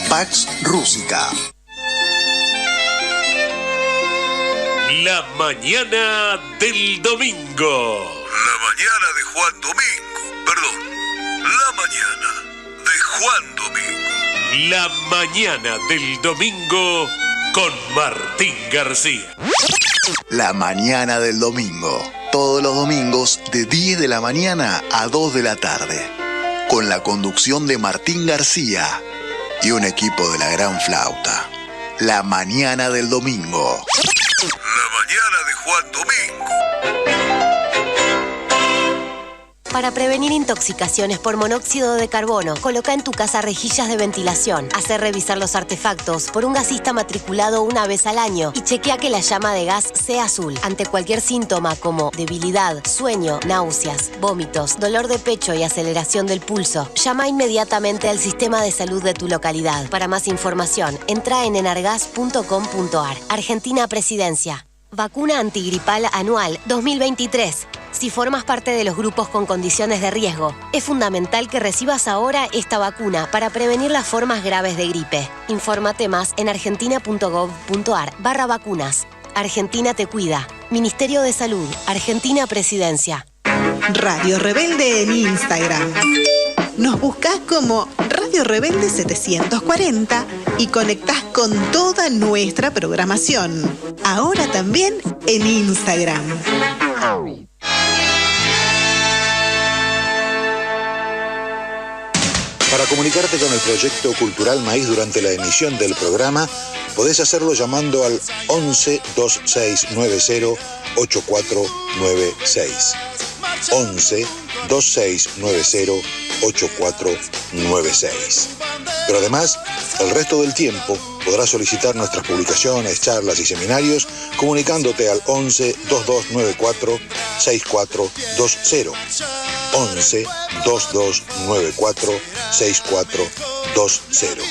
Pax Rúsica.
La mañana del domingo.
La mañana de Juan Domingo. Perdón. La mañana de Juan Domingo.
La mañana del domingo con Martín García.
La mañana del domingo. Todos los domingos de 10 de la mañana a 2 de la tarde. Con la conducción de Martín García y un equipo de la Gran Flauta. La mañana del domingo.
La mañana de Juan Domingo.
Para prevenir intoxicaciones por monóxido de carbono, coloca en tu casa rejillas de ventilación. Hacer revisar los artefactos por un gasista matriculado una vez al año y chequea que la llama de gas sea azul. Ante cualquier síntoma como debilidad, sueño, náuseas, vómitos, dolor de pecho y aceleración del pulso, llama inmediatamente al sistema de salud de tu localidad. Para más información, entra en enargas.com.ar. Argentina Presidencia. Vacuna antigripal anual 2023. Si formas parte de los grupos con condiciones de riesgo, es fundamental que recibas ahora esta vacuna para prevenir las formas graves de gripe. Infórmate más en argentina.gov.ar/vacunas. Argentina te cuida. Ministerio de Salud. Argentina Presidencia.
Radio Rebelde en Instagram. Nos buscás como Radio Rebelde 740 y conectás con toda nuestra programación. Ahora también en Instagram.
Para comunicarte con el Proyecto Cultural Maíz durante la emisión del programa, podés hacerlo llamando al 11 2690 8496. 11 2690 8496. Pero además, el resto del tiempo podrás solicitar nuestras publicaciones, charlas y seminarios comunicándote al 11 2294 6420. 11 2294 6420.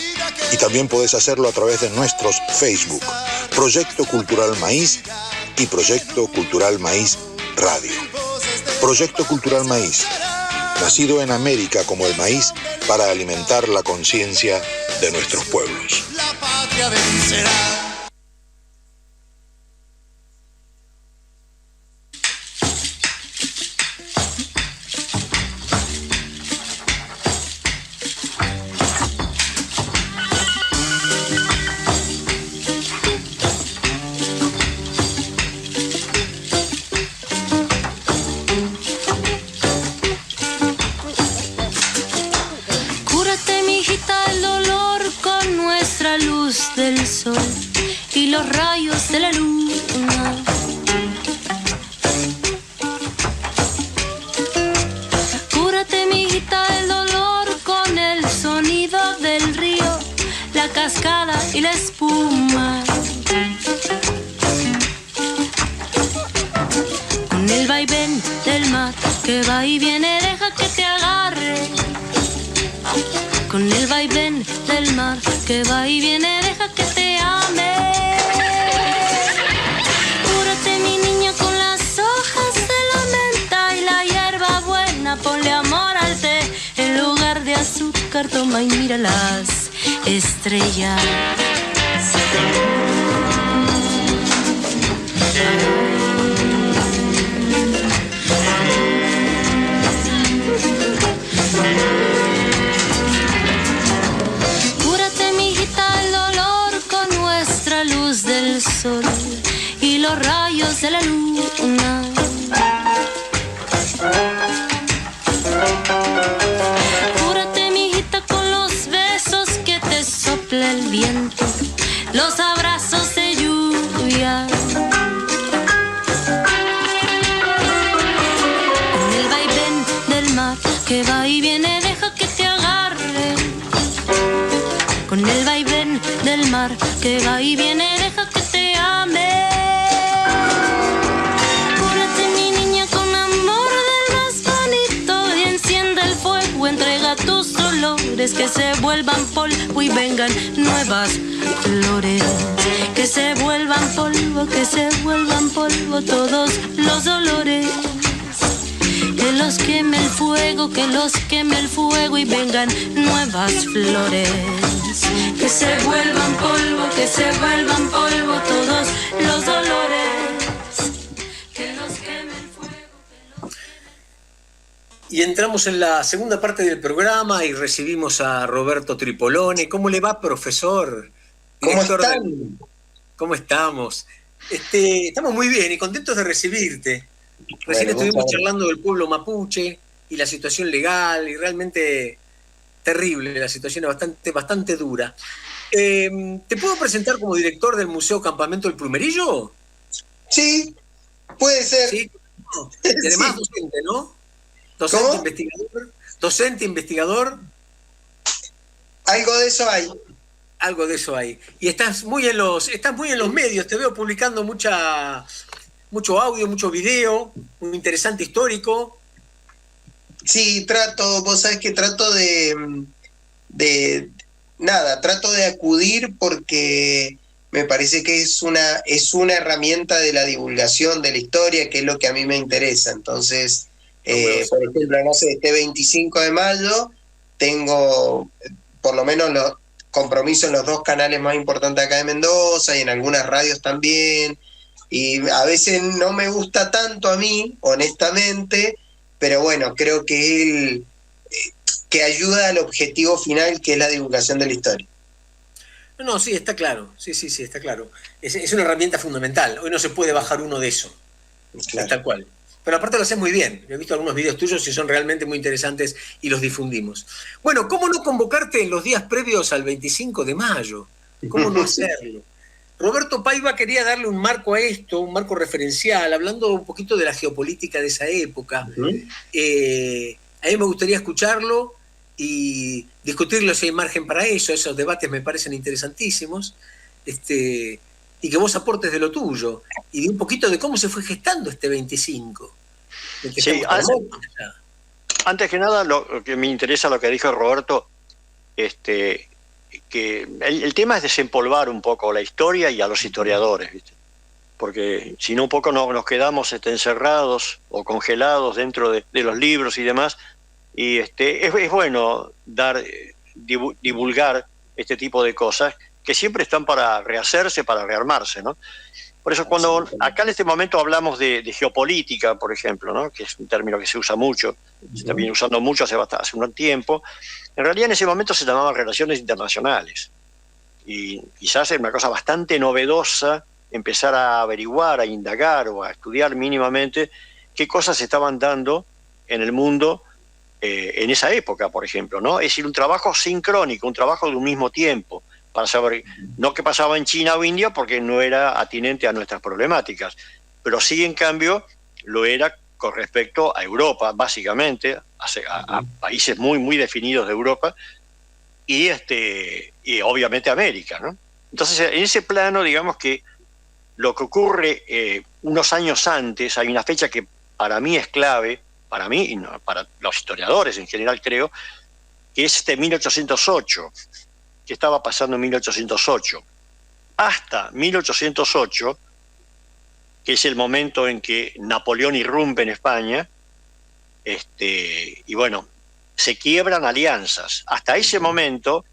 Y también podés hacerlo a través de nuestros Facebook, Proyecto Cultural Maíz y Proyecto Cultural Maíz Radio. Proyecto Cultural Maíz, nacido en América como el maíz para alimentar la conciencia de nuestros pueblos.
La patria vencerá.
Cúrate, mijita, el dolor con nuestra luz del sol y los rayos de la luna. Cúrate, mijita, el dolor con el sonido del río, la cascada y la espuma. Con el vaivén del mar que va y viene, deja que te agarre. Con el vaivén del mar que va y viene, deja que te ame. Cúrate, mi niña, con las hojas de la menta y la hierba buena. Ponle amor al té, en lugar de azúcar toma y mira las estrellas. Cúrate, mijita, el dolor con nuestra luz del sol y los rayos de la luna. Cúrate, mijita, con los besos que te sopla el viento, los abrazos de lluvia. Con el vaivén del mar que va y viene, deja que te agarre. Con el vaivén del mar que va y viene, deja que te ame. Cúrate, mi niña, con amor del más bonito y enciende el fuego, entrega tus dolores, que se vuelvan polvo y vengan nuevas flores. Que se vuelvan polvo, que se vuelvan polvo todos los dolores. Que los queme el fuego, que los queme el fuego y vengan nuevas flores. Que se vuelvan polvo, que se vuelvan polvo todos los dolores. Que los queme el fuego.
Y entramos en la segunda parte del programa y recibimos a Roberto Tripolone. ¿Cómo le va, profesor?
¿Cómo
Director
están?
¿Cómo estamos? Estamos muy bien y contentos de recibirte. Recién estuvimos charlando del pueblo mapuche y la situación legal, y realmente terrible, la situación es bastante dura. ¿Te puedo presentar como director del Museo Campamento del Plumerillo?
Sí, puede ser.
Sí. Y además
Sí.
docente, ¿no? Docente,
¿Cómo?
investigador. Docente, investigador.
Algo de eso hay.
Algo de eso hay. Y estás muy en los medios, te veo publicando mucho audio, mucho video, un interesante histórico.
Sí, vos sabés que trato trato de acudir porque me parece que es una herramienta de la divulgación de la historia, que es lo que a mí me interesa. Entonces, por ejemplo, no sé, este 25 de mayo tengo por lo menos los compromisos en los dos canales más importantes acá de Mendoza y en algunas radios también. Y a veces no me gusta tanto a mí, honestamente, pero bueno, creo que ayuda al objetivo final, que es la divulgación de la historia.
No, sí, está claro. Sí, está claro. Es una herramienta fundamental. Hoy no se puede bajar uno de eso. Claro. Tal cual. Pero aparte lo haces muy bien. He visto algunos videos tuyos y son realmente muy interesantes y los difundimos. Bueno, ¿cómo no convocarte en los días previos al 25 de mayo? ¿Cómo no hacerlo? Roberto Paiva quería darle un marco a esto, un marco referencial, hablando un poquito de la geopolítica de esa época. A mí me gustaría escucharlo y discutirlo si hay margen para eso. Esos debates me parecen interesantísimos. Y que vos aportes de lo tuyo y de un poquito de cómo se fue gestando este 25.
Sí, antes que nada, lo que me interesa lo que dijo Roberto, que el tema es desempolvar un poco la historia y a los historiadores, ¿viste? Porque si no un poco nos quedamos encerrados o congelados dentro de los libros y demás, y es bueno divulgar este tipo de cosas que siempre están para rehacerse, para rearmarse, ¿no? Por eso cuando acá en este momento hablamos de geopolítica, por ejemplo, ¿no? Que es un término que se usa mucho, se está bien usando mucho hace un tiempo, en realidad en ese momento se llamaban relaciones internacionales. Y quizás es una cosa bastante novedosa empezar a averiguar, a indagar o a estudiar mínimamente qué cosas se estaban dando en el mundo en esa época, por ejemplo, ¿no? Es decir, un trabajo sincrónico, un trabajo de un mismo tiempo, para saber no qué pasaba en China o India porque no era atinente a nuestras problemáticas, pero sí en cambio lo era con respecto a Europa, básicamente, a países muy, muy definidos de Europa y obviamente América, ¿no? Entonces, en ese plano, digamos que lo que ocurre unos años antes, hay una fecha que para mí es clave, para mí y no, para los historiadores en general creo, que es 1808. ¿Qué estaba pasando en 1808? Hasta 1808, que es el momento en que Napoleón irrumpe en España, y bueno, se quiebran alianzas. Hasta ese momento,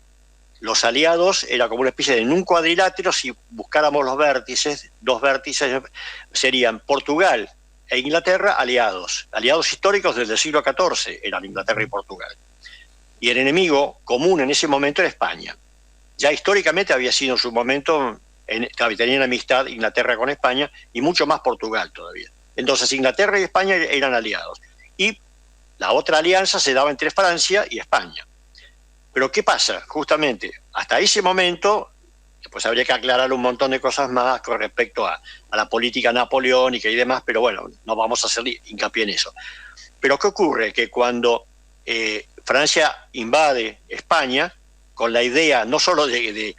los aliados era como una especie de en un cuadrilátero, si buscáramos los vértices, dos vértices serían Portugal e Inglaterra aliados históricos desde el siglo XIV, eran Inglaterra y Portugal. Y el enemigo común en ese momento era España. Ya históricamente había sido en su momento, tenían amistad Inglaterra con España y mucho más Portugal todavía. Entonces Inglaterra y España eran aliados. Y la otra alianza se daba entre Francia y España. Pero ¿qué pasa? Justamente, hasta ese momento, pues habría que aclarar un montón de cosas más con respecto a la política napoleónica y demás, pero bueno, no vamos a hacer hincapié en eso. Pero ¿qué ocurre? Que cuando Francia invade España, con la idea no solo de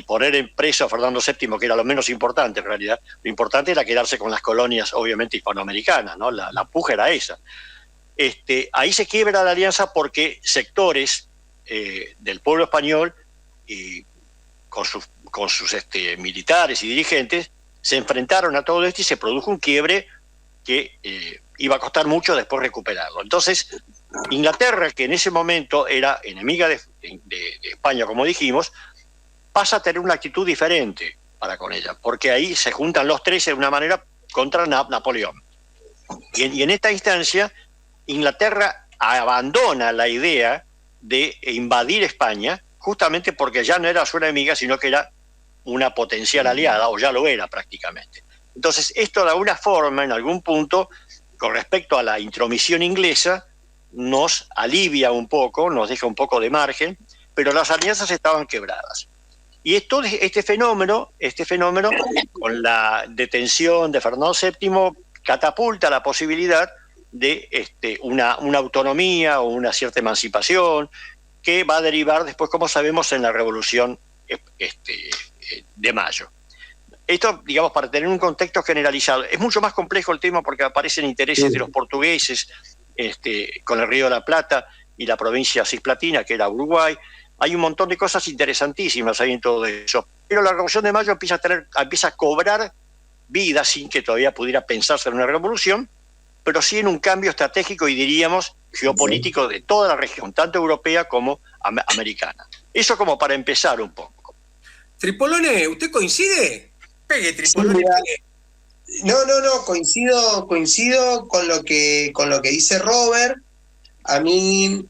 poner en preso a Fernando VII, que era lo menos importante en realidad, lo importante era quedarse con las colonias obviamente hispanoamericanas, ¿no? La puja era esa. Ahí se quiebra la alianza porque sectores del pueblo español y con sus militares y dirigentes se enfrentaron a todo esto y se produjo un quiebre que iba a costar mucho después recuperarlo. Entonces, Inglaterra, que en ese momento era enemiga de España, como dijimos, pasa a tener una actitud diferente para con ella, porque ahí se juntan los tres de una manera contra Napoleón. Y en esta instancia, Inglaterra abandona la idea de invadir España, justamente porque ya no era su enemiga, sino que era una potencial aliada, o ya lo era prácticamente. Entonces, esto de alguna forma, en algún punto, con respecto a la intromisión inglesa, nos alivia un poco, nos deja un poco de margen, pero las alianzas estaban quebradas. Y este fenómeno, con la detención de Fernando VII, catapulta la posibilidad de una autonomía o una cierta emancipación que va a derivar después, como sabemos, en la Revolución de Mayo. Esto, digamos, para tener un contexto generalizado. Es mucho más complejo el tema porque aparecen intereses de los portugueses con el Río de la Plata y la provincia cisplatina, que era Uruguay. Hay un montón de cosas interesantísimas ahí en todo eso. Pero la Revolución de Mayo empieza a cobrar vida sin que todavía pudiera pensarse en una revolución, pero sí en un cambio estratégico y diríamos geopolítico de toda la región, tanto europea como americana. Eso como para empezar un poco.
Tripolone, ¿usted coincide? Pegue, Tripolone.
Sí, no, coincido con lo que dice Robert. A mí,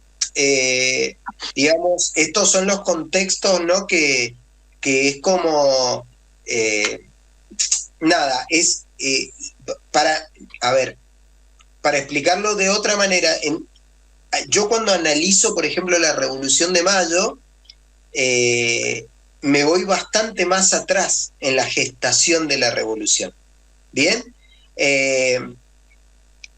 digamos, estos son los contextos, ¿no? que que es como, para explicarlo de otra manera, yo cuando analizo, por ejemplo, la Revolución de Mayo, me voy bastante más atrás en la gestación de la revolución. ¿Bien? ¿Qué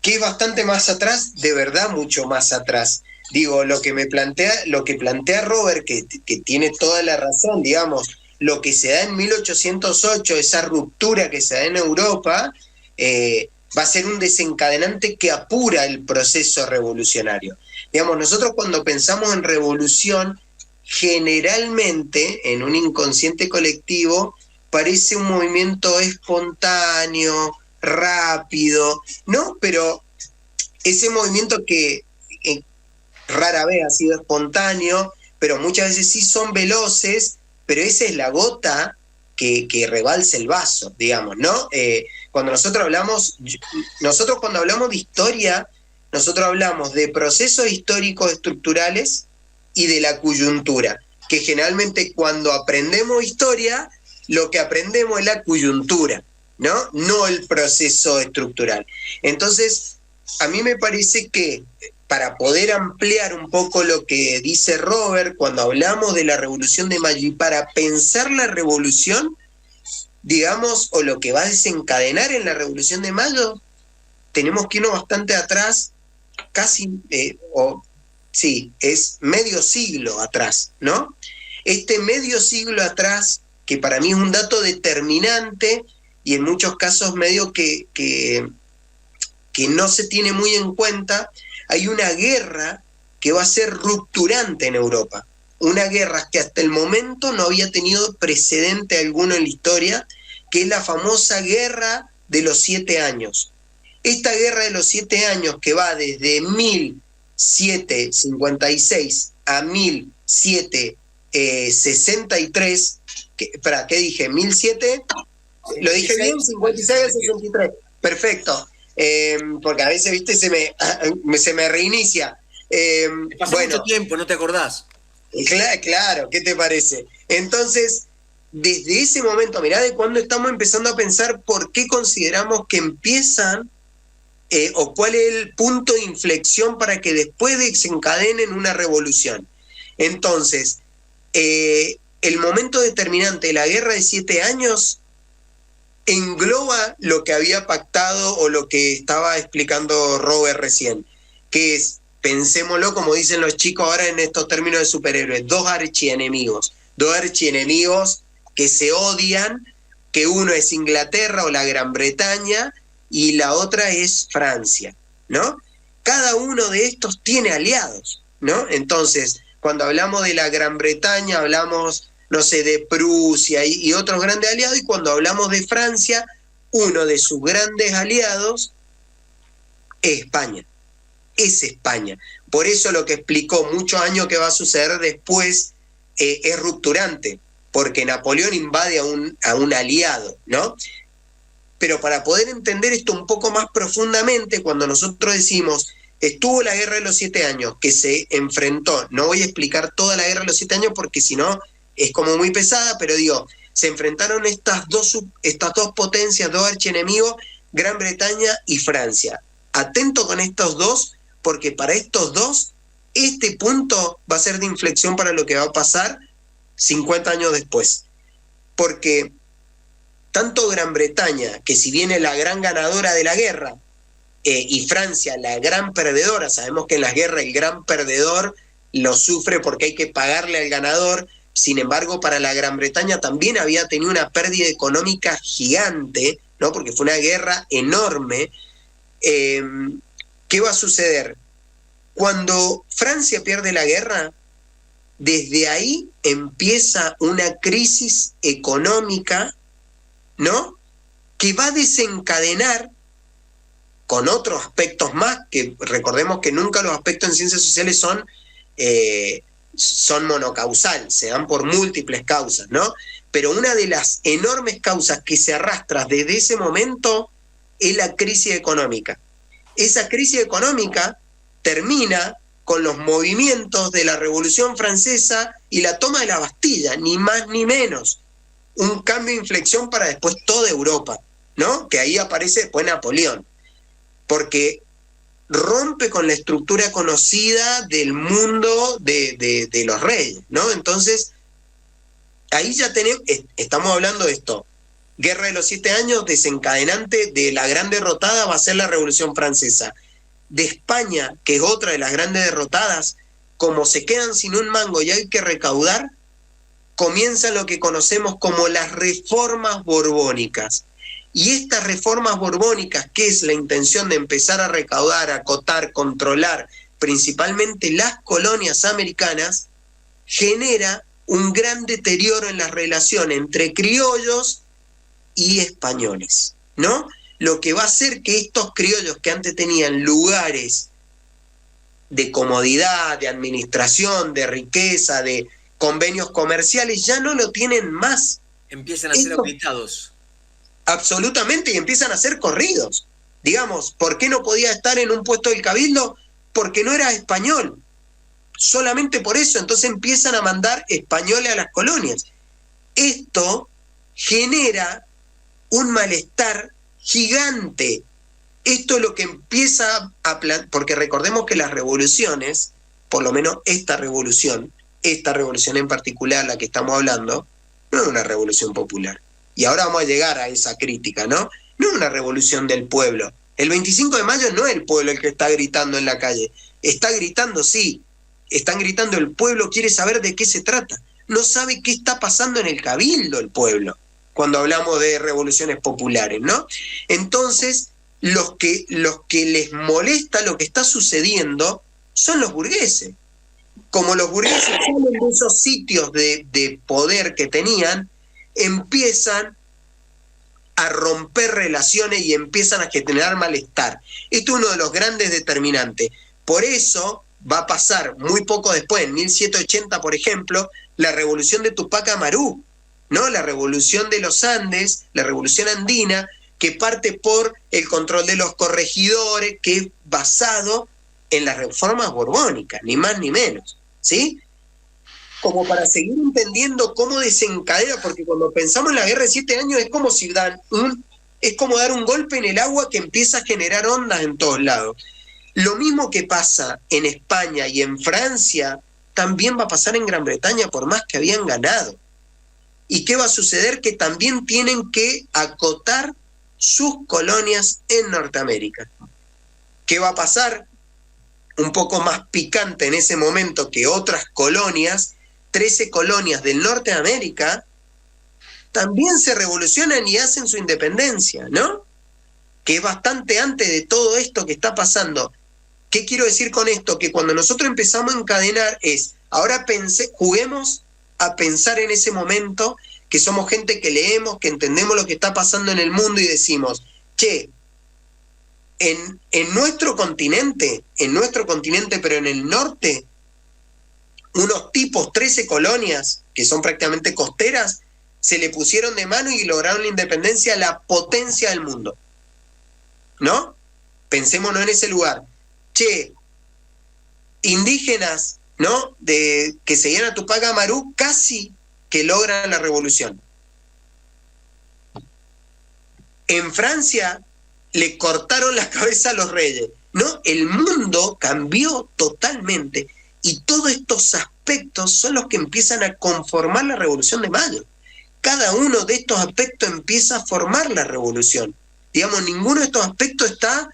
es bastante más atrás? De verdad, mucho más atrás. Digo, lo que plantea Robert, que tiene toda la razón, digamos, lo que se da en 1808, esa ruptura que se da en Europa, va a ser un desencadenante que apura el proceso revolucionario. Digamos, nosotros cuando pensamos en revolución, generalmente, en un inconsciente colectivo, parece un movimiento espontáneo, rápido, ¿no? Pero ese movimiento que rara vez ha sido espontáneo, pero muchas veces sí son veloces, pero esa es la gota que rebalsa el vaso, digamos, ¿no? Cuando nosotros hablamos de historia, nosotros hablamos de procesos históricos estructurales y de la coyuntura, que generalmente cuando aprendemos historia, lo que aprendemos es la coyuntura, ¿no? No el proceso estructural. Entonces, a mí me parece que para poder ampliar un poco lo que dice Robert, cuando hablamos de la Revolución de Mayo, y para pensar la revolución, digamos, o lo que va a desencadenar en la Revolución de Mayo, tenemos que irnos bastante atrás, casi, es medio siglo atrás, ¿no? Este medio siglo atrás, que para mí es un dato determinante, y en muchos casos medio que no se tiene muy en cuenta, hay una guerra que va a ser rupturante en Europa. Una guerra que hasta el momento no había tenido precedente alguno en la historia, que es la famosa Guerra de los 7 años. Esta Guerra de los 7 años, que va desde 1756 a 1763, ¿qué dije? ¿1007? ¿Lo dije bien? 56 a 63. Perfecto. Porque a veces, viste, se me reinicia.
Pasó mucho tiempo, ¿no te acordás?
Claro, ¿qué te parece? Entonces, desde ese momento, mirá de cuándo estamos empezando a pensar por qué consideramos que empiezan, o cuál es el punto de inflexión para que después desencadenen una revolución. Entonces, el momento determinante de la Guerra de 7 años engloba lo que había pactado o lo que estaba explicando Robert recién, que es, pensémoslo como dicen los chicos ahora en estos términos de superhéroes, dos archienemigos que se odian, que uno es Inglaterra o la Gran Bretaña y la otra es Francia, ¿no? Cada uno de estos tiene aliados, ¿no? Entonces, cuando hablamos de la Gran Bretaña, hablamos, no sé, de Prusia y otros grandes aliados, y cuando hablamos de Francia, uno de sus grandes aliados es España. Es España. Por eso lo que explicó muchos años que va a suceder después es rupturante, porque Napoleón invade a un aliado, ¿no? Pero para poder entender esto un poco más profundamente, cuando nosotros decimos, estuvo la Guerra de los 7 años, que se enfrentó, no voy a explicar toda la Guerra de los 7 años porque si no es como muy pesada, pero digo, se enfrentaron estas dos potencias, dos archienemigos, Gran Bretaña y Francia. Atento con estos dos, porque para estos dos, este punto va a ser de inflexión para lo que va a pasar 50 años después. Porque tanto Gran Bretaña, que si bien es la gran ganadora de la guerra, y Francia, la gran perdedora, sabemos que en las guerras el gran perdedor lo sufre porque hay que pagarle al ganador. Sin embargo, para la Gran Bretaña también había tenido una pérdida económica gigante, ¿no? Porque fue una guerra enorme. ¿Qué va a suceder? Cuando Francia pierde la guerra, desde ahí empieza una crisis económica, ¿no? Que va a desencadenar con otros aspectos más, que recordemos que nunca los aspectos en ciencias sociales son monocausal, se dan por múltiples causas, ¿no? Pero una de las enormes causas que se arrastra desde ese momento es la crisis económica. Esa crisis económica termina con los movimientos de la Revolución Francesa y la toma de la Bastilla, ni más ni menos. Un cambio de inflexión para después toda Europa, ¿no? Que ahí aparece después Napoleón, porque rompe con la estructura conocida del mundo de los reyes, ¿no? Entonces, ahí ya estamos hablando de esto. Guerra de los 7 años, desencadenante de la gran derrotada va a ser la Revolución Francesa. De España, que es otra de las grandes derrotadas, como se quedan sin un mango y hay que recaudar, comienza lo que conocemos como las reformas borbónicas. Y estas reformas borbónicas, que es la intención de empezar a recaudar, acotar, controlar principalmente las colonias americanas, genera un gran deterioro en la relación entre criollos y españoles, ¿no? Lo que va a hacer que estos criollos que antes tenían lugares de comodidad, de administración, de riqueza, de convenios comerciales, ya no lo tienen más.
Empiezan a ser auditados.
Absolutamente, y empiezan a ser corridos. Digamos, ¿por qué no podía estar en un puesto del cabildo? Porque no era español. Solamente por eso, entonces empiezan a mandar españoles a las colonias. Esto genera un malestar gigante. Esto es lo que empieza porque recordemos que las revoluciones, por lo menos esta revolución en particular, la que estamos hablando, no es una revolución popular. Y ahora vamos a llegar a esa crítica, ¿no? No es una revolución del pueblo. El 25 de mayo no es el pueblo el que está gritando en la calle. Está gritando, sí. Están gritando, el pueblo quiere saber de qué se trata. No sabe qué está pasando en el cabildo el pueblo, cuando hablamos de revoluciones populares, ¿no? Entonces, los que les molesta lo que está sucediendo son los burgueses. Como los burgueses salen de esos sitios de poder que tenían, empiezan a romper relaciones y empiezan a generar malestar. Esto es uno de los grandes determinantes. Por eso va a pasar muy poco después, en 1780, por ejemplo, la revolución de Tupac Amaru, ¿no? La revolución de los Andes, la revolución andina, que parte por el control de los corregidores, que es basado en las reformas borbónicas, ni más ni menos, ¿sí? Como para seguir entendiendo cómo desencadena, porque cuando pensamos en la guerra de 7 años es como si es como dar un golpe en el agua que empieza a generar ondas en todos lados. Lo mismo que pasa en España y en Francia, también va a pasar en Gran Bretaña, por más que habían ganado. ¿Y qué va a suceder? Que también tienen que acotar sus colonias en Norteamérica. ¿Qué va a pasar? Un poco más picante en ese momento que otras colonias, 13 colonias del norte de América, también se revolucionan y hacen su independencia, ¿no? Que es bastante antes de todo esto que está pasando. ¿Qué quiero decir con esto? Que cuando nosotros empezamos a encadenar ahora juguemos a pensar en ese momento, que somos gente que leemos, que entendemos lo que está pasando en el mundo y decimos, che, en nuestro continente, pero en el norte, unos tipos, 13 colonias, que son prácticamente costeras, se le pusieron de mano y lograron la independencia, la potencia del mundo. ¿No? Pensémonos en ese lugar. Che, indígenas, ¿no? Que seguían a Tupac Amaru, casi que logran la revolución. En Francia le cortaron la cabeza a los reyes, ¿no? El mundo cambió totalmente y todos estos aspectos son los que empiezan a conformar la Revolución de Mayo. Cada uno de estos aspectos empieza a formar la revolución. Digamos, ninguno de estos aspectos está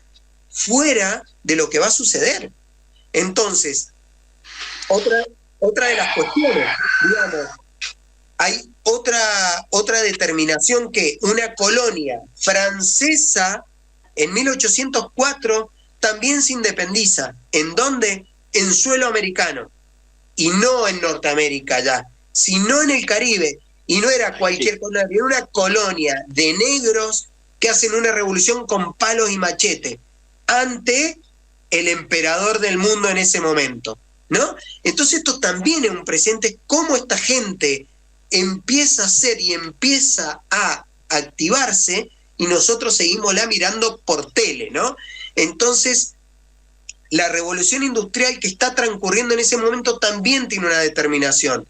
fuera de lo que va a suceder. Entonces, otra de las cuestiones, digamos, hay otra determinación que una colonia francesa en 1804 también se independiza. ¿En dónde? En suelo americano. Y no en Norteamérica ya, sino en el Caribe. Y no era cualquier colonia, era una colonia de negros que hacen una revolución con palos y machete ante el emperador del mundo en ese momento, ¿no? Entonces esto también es un presente, cómo esta gente empieza a hacer y empieza a activarse y nosotros seguimos mirando por tele, ¿no? Entonces, la revolución industrial que está transcurriendo en ese momento también tiene una determinación,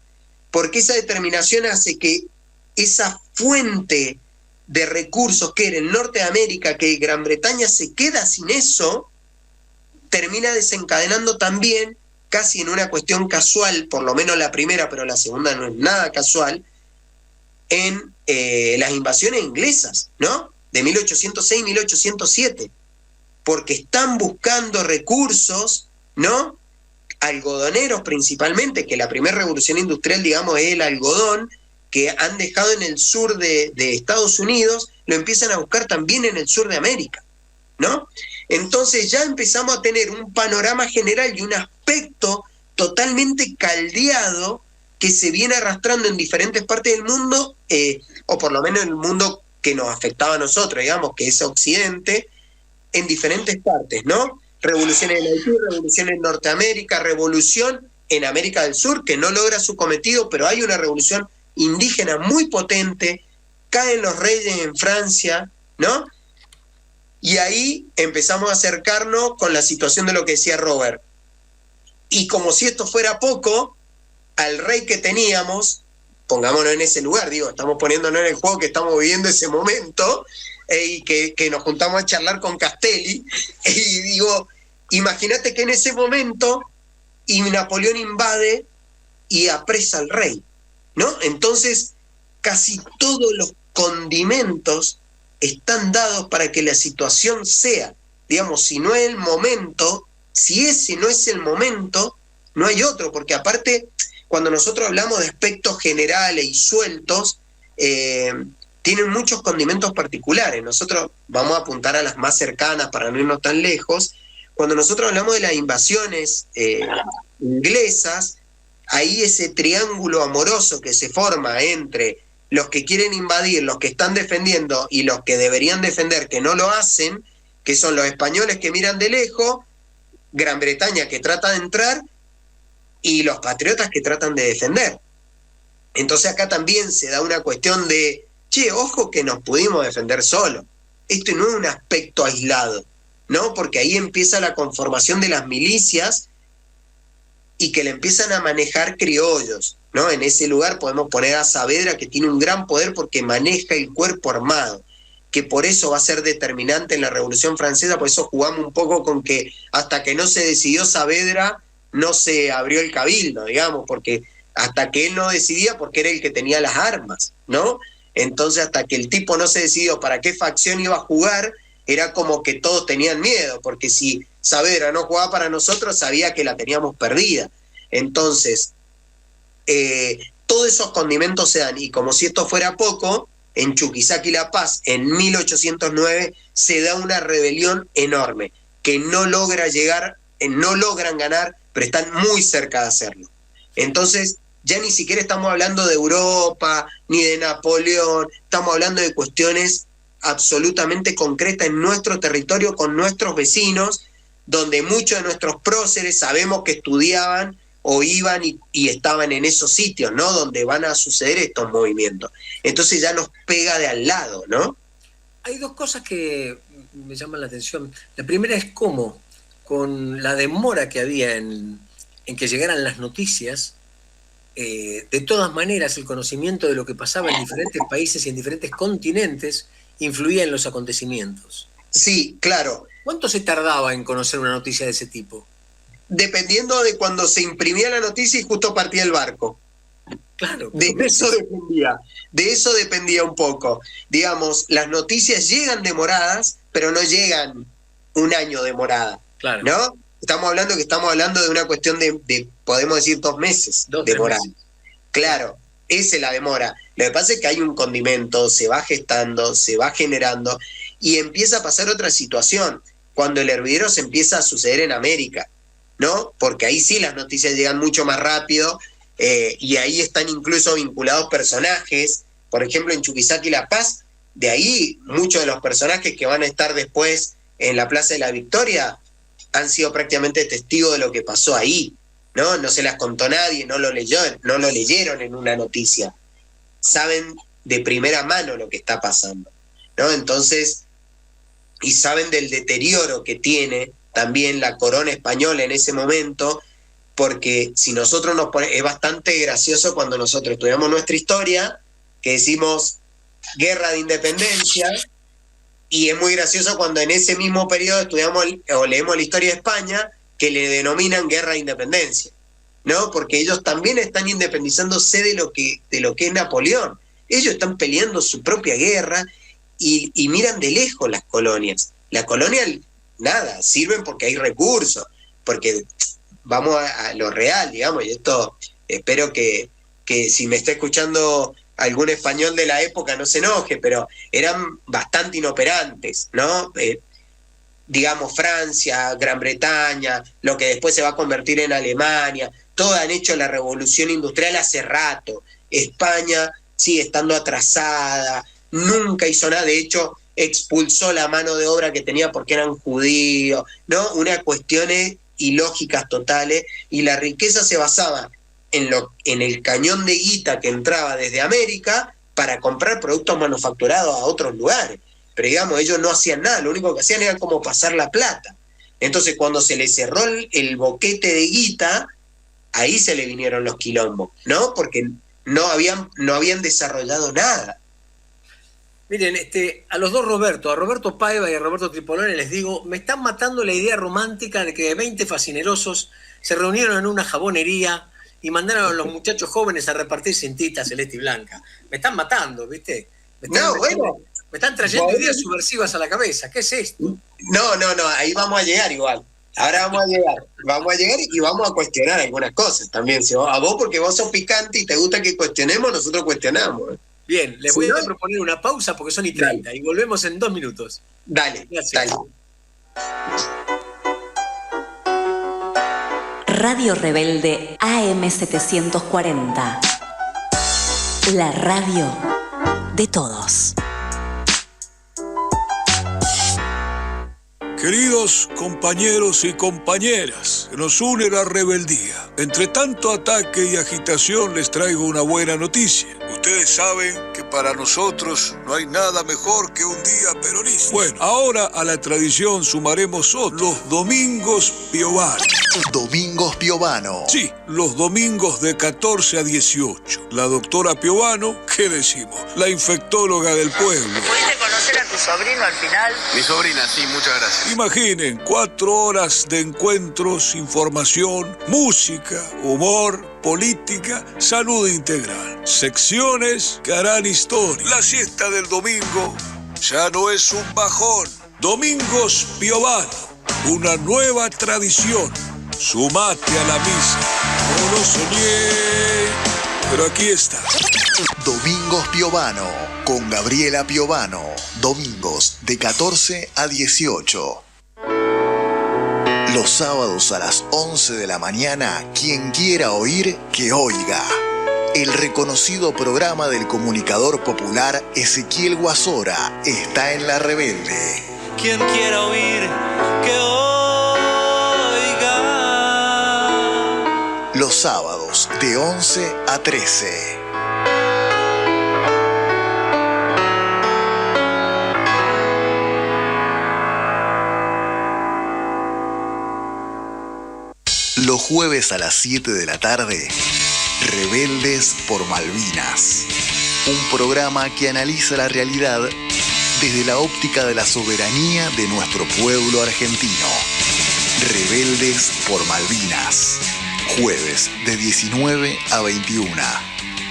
porque esa determinación hace que esa fuente de recursos que era el norte de América, que Gran Bretaña se queda sin eso, termina desencadenando también, casi en una cuestión casual, por lo menos la primera, pero la segunda no es nada casual, en las invasiones inglesas, ¿no? De 1806 y 1807, porque están buscando recursos, ¿no? Algodoneros principalmente, que la primera revolución industrial, digamos, es el algodón, que han dejado en el sur de Estados Unidos, lo empiezan a buscar también en el sur de América, ¿no? Entonces ya empezamos a tener un panorama general y un aspecto totalmente caldeado que se viene arrastrando en diferentes partes del mundo, o por lo menos en el mundo que nos afectaba a nosotros, digamos, que es Occidente, en diferentes partes, ¿no? Revolución en Haití, revolución en Norteamérica, revolución en América del Sur, que no logra su cometido, pero hay una revolución indígena muy potente, caen los reyes en Francia, ¿no? Y ahí empezamos a acercarnos con la situación de lo que decía Robert. Y como si esto fuera poco, al rey que teníamos, pongámonos en ese lugar, digo, estamos poniéndonos en el juego que estamos viviendo ese momento, y que nos juntamos a charlar con Castelli, y digo, imagínate que en ese momento y Napoleón invade y apresa al rey, ¿no? Entonces, casi todos los condimentos están dados para que la situación sea, digamos, si no es el momento, si ese no es el momento, no hay otro, porque aparte, cuando nosotros hablamos de aspectos generales y sueltos, tienen muchos condimentos particulares. Nosotros vamos a apuntar a las más cercanas para no irnos tan lejos. Cuando nosotros hablamos de las invasiones inglesas, ahí ese triángulo amoroso que se forma entre los que quieren invadir, los que están defendiendo y los que deberían defender que no lo hacen, que son los españoles que miran de lejos, Gran Bretaña que trata de entrar y los patriotas que tratan de defender. Entonces acá también se da una cuestión de, che, ojo que nos pudimos defender solos. Esto no es un aspecto aislado, ¿no? Porque ahí empieza la conformación de las milicias y que le empiezan a manejar criollos, ¿no? En ese lugar podemos poner a Saavedra, que tiene un gran poder porque maneja el cuerpo armado, que por eso va a ser determinante en la Revolución Francesa. Por eso jugamos un poco con que hasta que no se decidió Saavedra, no se abrió el cabildo, digamos, porque hasta que él no decidía, porque era el que tenía las armas, ¿no? Entonces, hasta que el tipo no se decidió para qué facción iba a jugar, era como que todos tenían miedo, porque si Saavedra no jugaba para nosotros, sabía que la teníamos perdida. Entonces, todos esos condimentos se dan, y como si esto fuera poco, en Chuquisaca y La Paz, en 1809, se da una rebelión enorme, que no logra llegar, no logran ganar, pero están muy cerca de hacerlo. Entonces, ya ni siquiera estamos hablando de Europa, ni de Napoleón, estamos hablando de cuestiones absolutamente concretas en nuestro territorio, con nuestros vecinos, donde muchos de nuestros próceres sabemos que estudiaban o iban y estaban en esos sitios, ¿no? Donde van a suceder estos movimientos. Entonces ya nos pega de al lado, ¿no?
Hay dos cosas que me llaman la atención. La primera es cómo, con la demora que había en que llegaran las noticias, de todas maneras el conocimiento de lo que pasaba en diferentes países y en diferentes continentes influía en los acontecimientos.
Sí, claro.
¿Cuánto se tardaba en conocer una noticia de ese tipo?
Dependiendo de cuando se imprimía la noticia y justo partía el barco.
Claro.
De eso dependía un poco. Digamos, las noticias llegan demoradas, pero no llegan un año demorada. Claro. ¿No? Estamos hablando de una cuestión de podemos decir 2 meses demorada. Claro, esa es la demora. Lo que pasa es que hay un condimento, se va gestando, se va generando, y empieza a pasar otra situación, cuando el hervidero se empieza a suceder en América, ¿no? Porque ahí sí las noticias llegan mucho más rápido, y ahí están incluso vinculados personajes. Por ejemplo, en Chuquisaca y La Paz, de ahí muchos de los personajes que van a estar después en la Plaza de la Victoria han sido prácticamente testigos de lo que pasó ahí, ¿no? No se las contó nadie, no lo leyeron en una noticia. Saben de primera mano lo que está pasando, ¿no? Entonces, y saben del deterioro que tiene también la corona española en ese momento, porque si nosotros nos ponemos, es bastante gracioso cuando nosotros estudiamos nuestra historia, que decimos guerra de independencia, y es muy gracioso cuando en ese mismo periodo estudiamos o leemos la historia de España, que le denominan guerra de independencia, ¿no? Porque ellos también están independizándose de lo que es Napoleón. Ellos están peleando su propia guerra y miran de lejos las colonias. Las colonias, nada, sirven porque hay recursos, porque vamos a lo real, digamos, y esto espero que si me está escuchando algún español de la época no se enoje, pero eran bastante inoperantes, ¿no? Digamos, Francia, Gran Bretaña, lo que después se va a convertir en Alemania, todos han hecho la revolución industrial hace rato. España sigue estando atrasada, nunca hizo nada, de hecho expulsó la mano de obra que tenía porque eran judíos, ¿no? Unas cuestiones ilógicas totales, y la riqueza se basaba en el cañón de guita que entraba desde América para comprar productos manufacturados a otros lugares. Pero digamos, ellos no hacían nada, lo único que hacían era como pasar la plata. Entonces cuando se les cerró el boquete de guita, ahí se le vinieron los quilombos, ¿no? Porque no habían desarrollado nada.
Miren, a los dos Roberto, a Roberto Paiva y a Roberto Tripolone les digo, me están matando la idea romántica de que 20 facinerosos se reunieron en una jabonería y mandaron a los muchachos jóvenes a repartir cintitas celeste y blanca. Me están matando, ¿viste? Me están trayendo ideas subversivas a la cabeza. ¿Qué es esto?
No, ahí vamos a llegar igual. Ahora vamos a llegar y vamos a cuestionar algunas cosas también. A vos, porque vos sos picante y te gusta que cuestionemos, nosotros cuestionamos.
Bien, les voy a proponer una pausa porque son y 30 dale. Y volvemos en 2 minutos.
Dale,
gracias.
Dale.
Radio Rebelde AM740. La radio de todos.
Queridos compañeros y compañeras, nos une la rebeldía. Entre tanto ataque y agitación les traigo una buena noticia. Ustedes saben que para nosotros no hay nada mejor que un día peronista. Bueno, ahora a la tradición sumaremos los domingos Piovano.
Domingos Piovano.
Sí, los domingos de 14 a 18. La doctora Piovano, ¿qué decimos? La infectóloga del pueblo.
¿Pudiste conocer a tu sobrino al final?
Mi sobrina, sí, muchas gracias.
Imaginen, 4 horas de encuentros, información, música, humor, política, salud integral. Secciones que harán historia. La siesta del domingo ya no es un bajón. Domingos Piovano, una nueva tradición. Sumate a la misa. No lo soñé, pero aquí está.
Domingos Piovano, con Gabriela Piovano. Domingos de 14 a 18. Los sábados a las 11 de la mañana, quien quiera oír, que oiga. El reconocido programa del comunicador popular Ezequiel Guasora está en La Rebelde.
Quien quiera oír, que oiga.
Los sábados de 11 a 13. Los jueves a las 7 de la tarde, Rebeldes por Malvinas. Un programa que analiza la realidad desde la óptica de la soberanía de nuestro pueblo argentino. Rebeldes por Malvinas. Jueves de 19 a 21.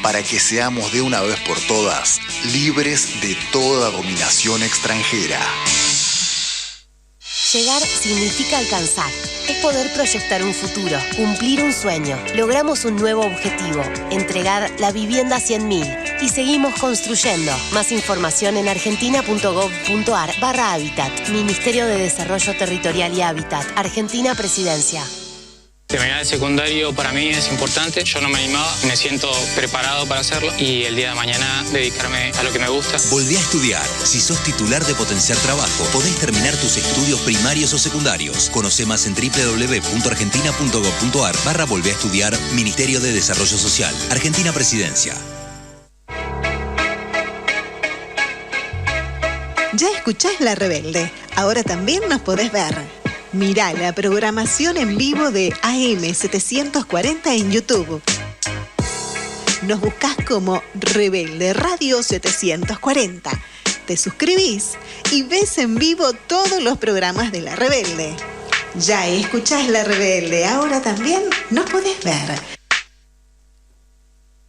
Para que seamos de una vez por todas libres de toda dominación extranjera.
Llegar significa alcanzar. Es poder proyectar un futuro, cumplir un sueño. Logramos un nuevo objetivo, entregar la vivienda a 100.000. Y seguimos construyendo. Más información en argentina.gov.ar/hábitat. Ministerio de Desarrollo Territorial y Hábitat. Argentina Presidencia.
Terminar el secundario para mí es importante, yo no me animaba, me siento preparado para hacerlo y el día de mañana dedicarme a lo que me gusta.
Volvé a estudiar. Si sos titular de Potenciar Trabajo, podés terminar tus estudios primarios o secundarios. Conoce más en www.argentina.gov.ar/volvé a estudiar. Ministerio de Desarrollo Social. Argentina Presidencia.
Ya escuchás La Rebelde. Ahora también nos podés ver. Mirá la programación en vivo de AM740 en YouTube. Nos buscás como Rebelde Radio 740. Te suscribís y ves en vivo todos los programas de La Rebelde. Ya escuchás La Rebelde, ahora también nos podés ver.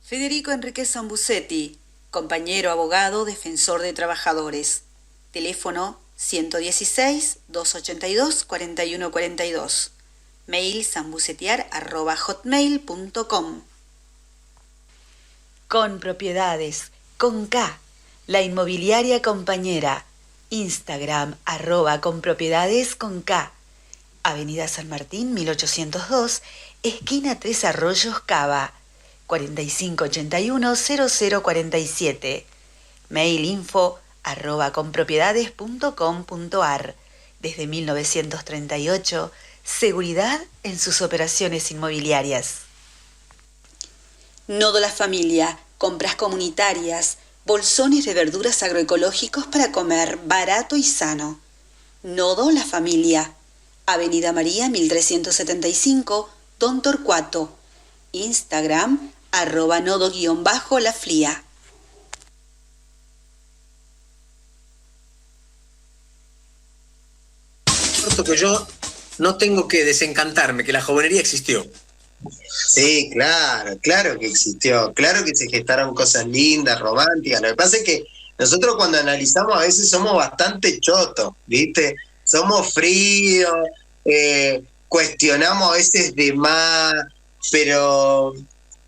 Federico Enrique Sambucetti, compañero abogado, defensor de trabajadores. Teléfono 116-282-4142. Mail sambucetear@hotmail.com. Con Propiedades, con K, la inmobiliaria compañera. Instagram @conpropiedades con K. Avenida San Martín 1802, esquina 3 Arroyos, Cava. 4581-0047. Mail info @conpropiedades.com.ar. Desde 1938, seguridad en sus operaciones inmobiliarias. Nodo La Familia, compras comunitarias, bolsones de verduras agroecológicos para comer barato y sano. Nodo La Familia, Avenida María 1375, Don Torcuato. Instagram @nodo_laflia.
Que yo no tengo que desencantarme, que la jovenería existió.
Sí, claro que existió, claro que se gestaron cosas lindas, románticas. Lo que pasa es que nosotros cuando analizamos a veces somos bastante chotos, ¿viste? Somos fríos, cuestionamos a veces de más, pero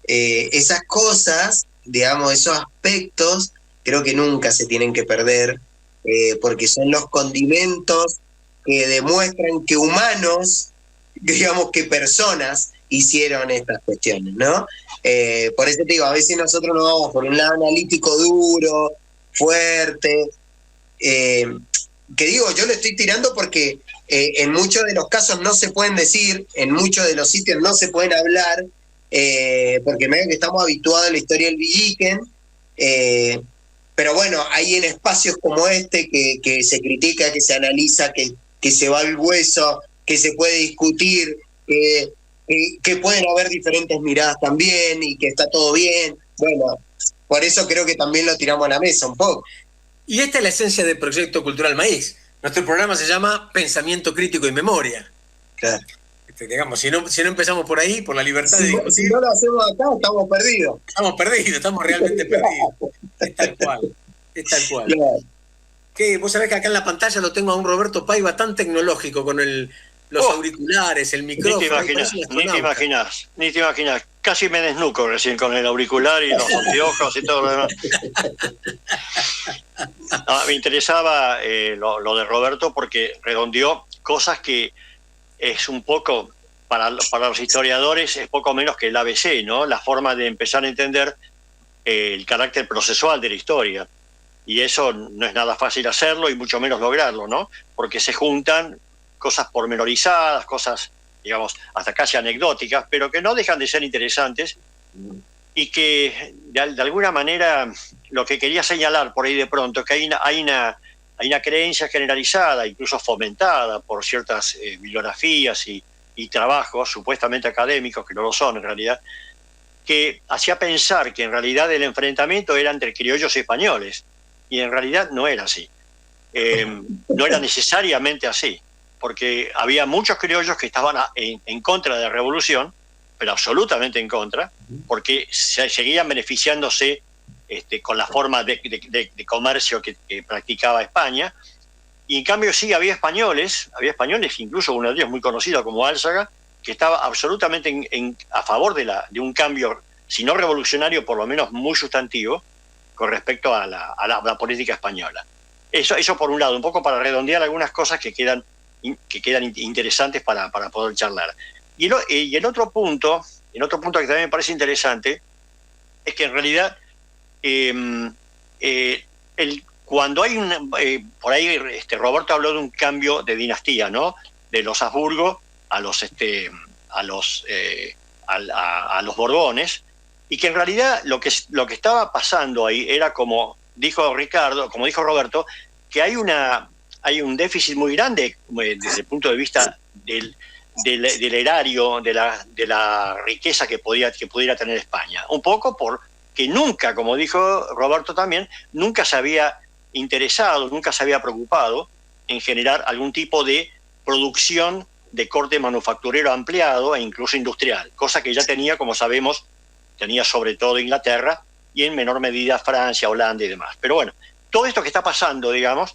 esas cosas, digamos, esos aspectos, creo que nunca se tienen que perder, porque son los condimentos que demuestran que humanos, digamos que personas, hicieron estas cuestiones, ¿no? Por eso te digo, a veces nosotros nos vamos por un lado analítico duro, fuerte, que digo, yo le estoy tirando porque en muchos de los casos no se pueden decir, en muchos de los sitios no se pueden hablar, porque medio que estamos habituados a la historia del Villiquen, pero bueno, hay en espacios como este que se critica, que se analiza, que se va al hueso, que se puede discutir, que pueden haber diferentes miradas también y que está todo bien. Bueno, por eso creo que también lo tiramos a la mesa un poco.
Y esta es la esencia del Proyecto Cultural Maíz. Nuestro programa se llama Pensamiento Crítico y Memoria.
Claro.
Digamos, si no empezamos por ahí, por la libertad de discutir,
si no lo hacemos acá, estamos perdidos.
Estamos realmente perdidos. Es tal cual. Claro. Que vos sabés que acá en la pantalla lo tengo a un Roberto Paiva tan tecnológico con los auriculares, el micrófono.
Ni te imaginas. Casi me desnuco recién con el auricular y los anteojos y todo lo demás. Me interesaba lo de Roberto porque redondeó cosas que es un poco, para los historiadores, es poco menos que el ABC, ¿no? La forma de empezar a entender el carácter procesual de la historia. Y eso no es nada fácil hacerlo y mucho menos lograrlo, ¿no? Porque se juntan cosas pormenorizadas, cosas, digamos, hasta casi anecdóticas, pero que no dejan de ser interesantes y que de alguna manera lo que quería señalar por ahí de pronto es que hay una creencia generalizada, incluso fomentada por ciertas bibliografías y trabajos supuestamente académicos, que no lo son en realidad, que hacía pensar que en realidad el enfrentamiento era entre criollos y españoles, y en realidad no era así. No era necesariamente así, porque había muchos criollos que estaban en contra de la revolución, pero absolutamente en contra, porque seguían beneficiándose con la forma de comercio que practicaba España, y en cambio sí había españoles, incluso uno de ellos muy conocido como Álzaga, que estaba absolutamente a favor de un cambio, si no revolucionario, por lo menos muy sustantivo, con respecto a la política española. Eso por un lado, un poco para redondear algunas cosas que quedan interesantes para poder charlar. Y el otro punto que también me parece interesante es que en realidad cuando hay por ahí Roberto habló de un cambio de dinastía, ¿no? De los Habsburgo a los Borbones, y que en realidad lo que estaba pasando ahí era como dijo Roberto, que hay una hay un déficit muy grande desde el punto de vista del erario, de la riqueza que pudiera tener España. Un poco porque nunca, como dijo Roberto también, nunca se había interesado, nunca se había preocupado en generar algún tipo de producción de corte manufacturero ampliado e incluso industrial, cosa que ya tenía, como sabemos, tenía sobre todo Inglaterra y en menor medida Francia, Holanda y demás. Pero bueno, todo esto que está pasando, digamos,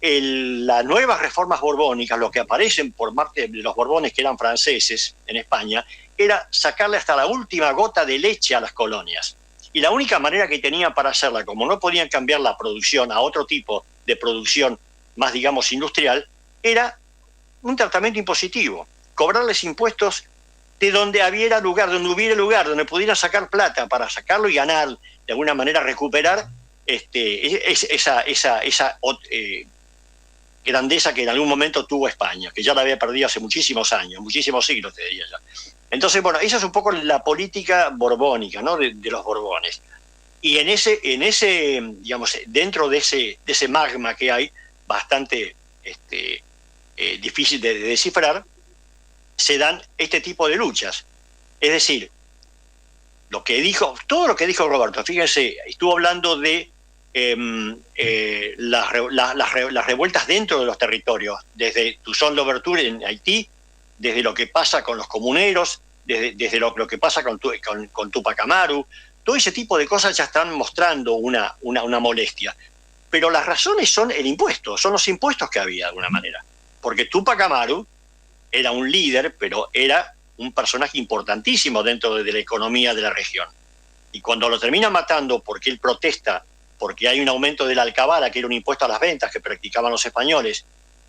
las nuevas reformas borbónicas, lo que aparecen por parte de los borbones que eran franceses en España, era sacarle hasta la última gota de leche a las colonias. Y la única manera que tenían para hacerla, como no podían cambiar la producción a otro tipo de producción más, digamos, industrial, era un tratamiento impositivo, cobrarles impuestos de donde hubiera lugar, donde pudieran sacar plata para sacarlo y ganar, de alguna manera recuperar esa grandeza que en algún momento tuvo España, que ya la había perdido hace muchísimos años, muchísimos siglos, te diría ya. Entonces, bueno, esa es un poco la política borbónica, ¿no? de los Borbones. Y en ese, digamos, dentro de ese magma que hay, bastante difícil de descifrar, se dan este tipo de luchas. Es decir, todo lo que dijo Roberto, fíjense, estuvo hablando de las revueltas dentro de los territorios, desde Toussaint Louverture en Haití, desde lo que pasa con los comuneros, desde lo que pasa con Tupac Amaru. Todo ese tipo de cosas ya están mostrando una molestia. Pero las razones son el impuesto, son los impuestos que había de alguna manera. Porque Tupac Amaru era un líder, pero era un personaje importantísimo dentro de la economía de la región. Y cuando lo terminan matando porque él protesta, porque hay un aumento de la alcabala, que era un impuesto a las ventas que practicaban los españoles,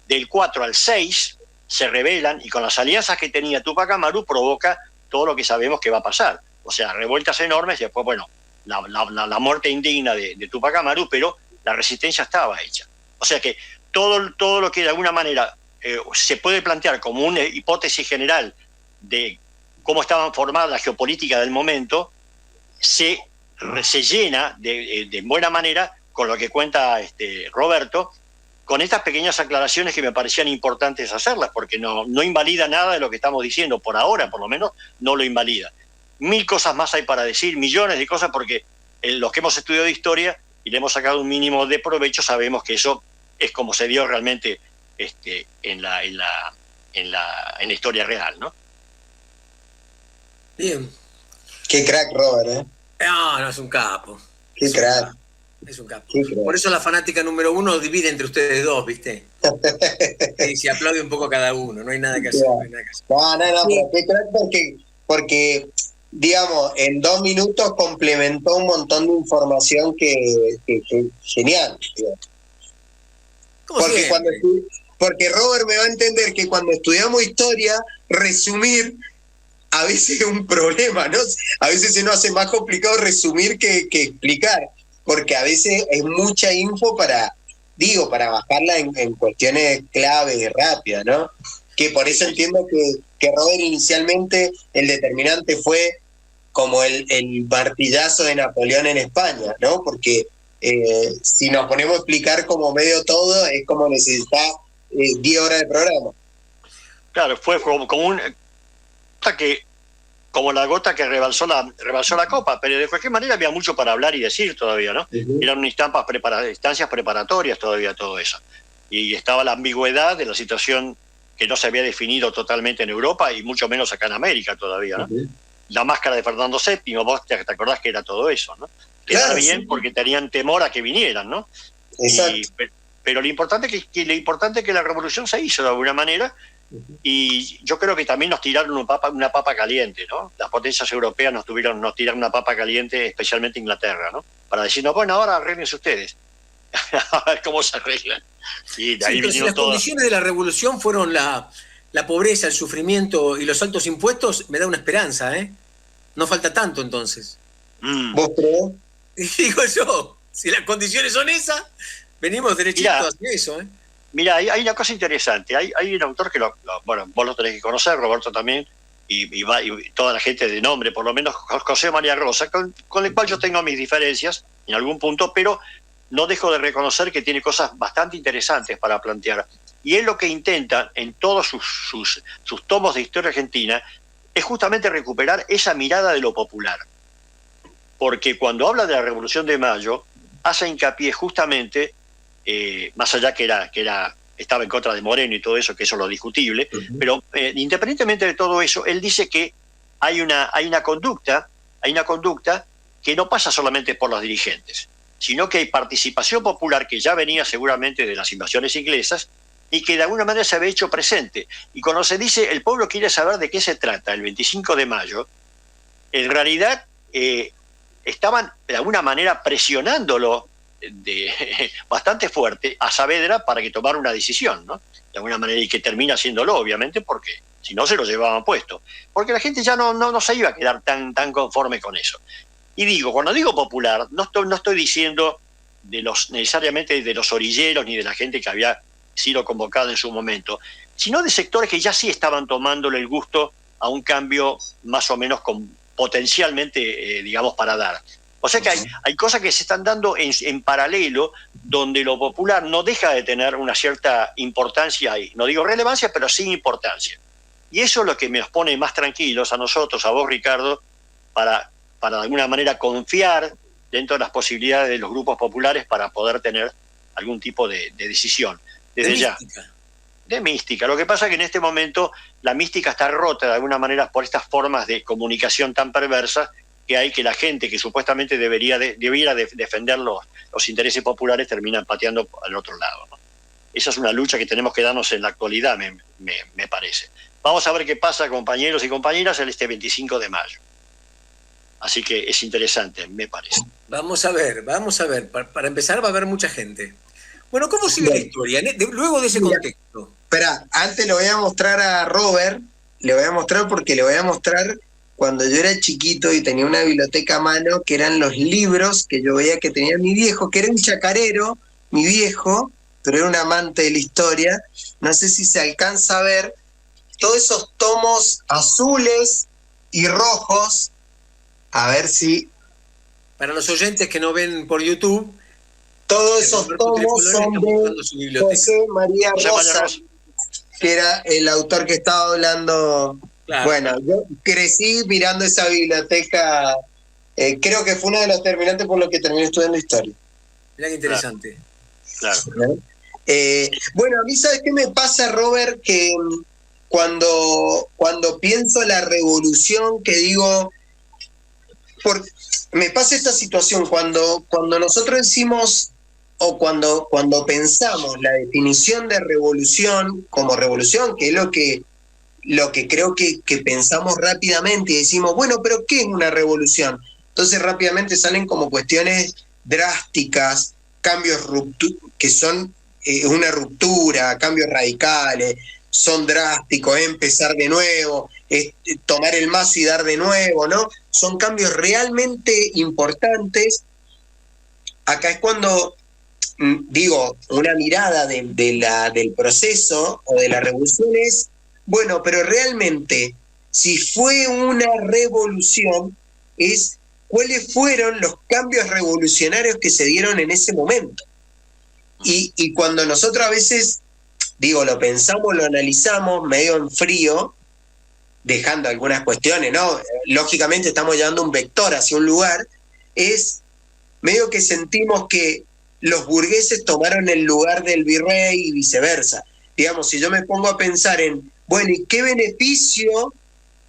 del 4 al 6, se rebelan, y con las alianzas que tenía Tupac Amaru provoca todo lo que sabemos que va a pasar. O sea, revueltas enormes y después, bueno, la muerte indigna de Tupac Amaru, pero la resistencia estaba hecha. O sea que todo lo que de alguna manera se puede plantear como una hipótesis general de cómo estaban formadas la geopolítica del momento, se llena de buena manera con lo que cuenta Roberto, con estas pequeñas aclaraciones que me parecían importantes hacerlas, porque no invalida nada de lo que estamos diciendo, por ahora por lo menos no lo invalida. Mil cosas más hay para decir, millones de cosas, porque los que hemos estudiado historia y le hemos sacado un mínimo de provecho sabemos que eso es como se dio realmente en la historia real, ¿no?
Bien.
Qué crack, Robert, ¿eh?
No, es un capo.
Qué crack.
Es un capo. Por eso la fanática número 1 divide entre ustedes dos, ¿viste? Y se aplaude un poco cada uno, no hay nada que hacer.
No, pero qué crack porque, digamos, en 2 minutos complementó un montón de información que genial. Porque Robert me va a entender que cuando estudiamos historia, resumir a veces es un problema, ¿no? A veces se nos hace más complicado resumir que explicar, porque a veces es mucha info para bajarla en cuestiones clave, rápidas, ¿no? Que por eso entiendo que Robert inicialmente el determinante fue como el martillazo de Napoleón en España, ¿no? Porque si nos ponemos a explicar como medio todo, es como necesitar 10 horas de programa.
Claro, fue como la gota que rebalsó la copa, pero de cualquier manera había mucho para hablar y decir todavía, ¿no? Uh-huh. Eran instancias preparatorias todavía todo eso. Y estaba la ambigüedad de la situación que no se había definido totalmente en Europa y mucho menos acá en América todavía, ¿no? Uh-huh. La máscara de Fernando VII, vos te acordás que era todo eso, ¿no? Quedaba bien, sí, porque tenían temor a que vinieran, ¿no?
Exacto.
Pero lo importante es que la revolución se hizo de alguna manera. Y yo creo que también nos tiraron una papa caliente, ¿no? Las potencias europeas nos tiraron una papa caliente, especialmente Inglaterra, ¿no? Para decirnos, bueno, ahora arréglense ustedes. A ver cómo se arreglan. Y de ahí
si las condiciones de la revolución fueron la pobreza, el sufrimiento y los altos impuestos, me da una esperanza, ¿eh? No falta tanto entonces.
¿Vos crees?
Digo yo, si las condiciones son esas, venimos derechitos hacia eso, ¿eh?
Mira, hay una cosa interesante. Hay un autor que bueno, vos lo tenés que conocer, Roberto también, y toda la gente de nombre, por lo menos José María Rosa, con el cual yo tengo mis diferencias en algún punto, pero no dejo de reconocer que tiene cosas bastante interesantes para plantear. Y él lo que intenta en todos sus tomos de historia argentina es justamente recuperar esa mirada de lo popular. Porque cuando habla de la Revolución de Mayo, hace hincapié justamente, más allá que estaba en contra de Moreno y todo eso, que eso es lo discutible, pero independientemente de todo eso, él dice que hay una conducta que no pasa solamente por los dirigentes, sino que hay participación popular que ya venía seguramente de las invasiones inglesas y que de alguna manera se había hecho presente. Y cuando se dice el pueblo quiere saber de qué se trata el 25 de mayo, en realidad estaban de alguna manera presionándolo bastante fuerte a Saavedra para que tomara una decisión, ¿no? De alguna manera, y que termina haciéndolo, obviamente, porque si no se lo llevaban puesto. Porque la gente ya no se iba a quedar tan conforme con eso. Y cuando digo popular, no estoy diciendo necesariamente de los orilleros ni de la gente que había sido convocada en su momento, sino de sectores que ya sí estaban tomándole el gusto a un cambio más o menos potencialmente, digamos, para dar. O sea que hay cosas que se están dando en paralelo, donde lo popular no deja de tener una cierta importancia ahí. No digo relevancia, pero sí importancia. Y eso es lo que nos pone más tranquilos a nosotros, a vos, Ricardo, para de alguna manera confiar dentro de las posibilidades de los grupos populares para poder tener algún tipo de decisión. Desde ya. De mística. Lo que pasa es que en este momento la mística está rota de alguna manera por estas formas de comunicación tan perversas que hay, que la gente que supuestamente debiera defender los intereses populares termina pateando al otro lado, ¿no? Esa es una lucha que tenemos que darnos en la actualidad, me parece. Vamos a ver qué pasa, compañeros y compañeras, este 25 de mayo. Así que es interesante, me parece.
Vamos a ver. Para empezar va a haber mucha gente. Bueno, ¿cómo sigue la historia? Luego de ese contexto.
Espera, antes le voy a mostrar a Robert, le voy a mostrar cuando yo era chiquito y tenía una biblioteca a mano, que eran los libros que yo veía que tenía mi viejo, que era un chacarero, mi viejo, pero era un amante de la historia. No sé si se alcanza a ver todos esos tomos azules y rojos. A ver si...
Para los oyentes que no ven por YouTube,
todos esos tomos son de José María Rosa, que era el autor que estaba hablando. Claro. Bueno, yo crecí mirando esa biblioteca, creo que fue uno de los determinantes por los que terminé estudiando historia.
Mirá qué interesante.
Claro.
Bueno, a mí, ¿sabes qué me pasa, Robert? Que cuando pienso la revolución, que digo... me pasa esta situación cuando nosotros decimos, o cuando pensamos la definición de revolución como revolución, que es lo que creo que pensamos rápidamente y decimos, bueno, pero ¿qué es una revolución? Entonces rápidamente salen como cuestiones drásticas, cambios que son una ruptura, cambios radicales, son drásticos, empezar de nuevo, tomar el mazo y dar de nuevo, ¿no? Son cambios realmente importantes. Acá es cuando digo, una mirada del proceso o de la revolución es, bueno, pero realmente, si fue una revolución, es cuáles fueron los cambios revolucionarios que se dieron en ese momento. Y cuando nosotros a veces, digo, lo pensamos, lo analizamos medio en frío, dejando algunas cuestiones, ¿no? Lógicamente estamos llevando un vector hacia un lugar, es medio que sentimos que los burgueses tomaron el lugar del virrey y viceversa. Digamos, si yo me pongo a pensar en, bueno, ¿y qué beneficio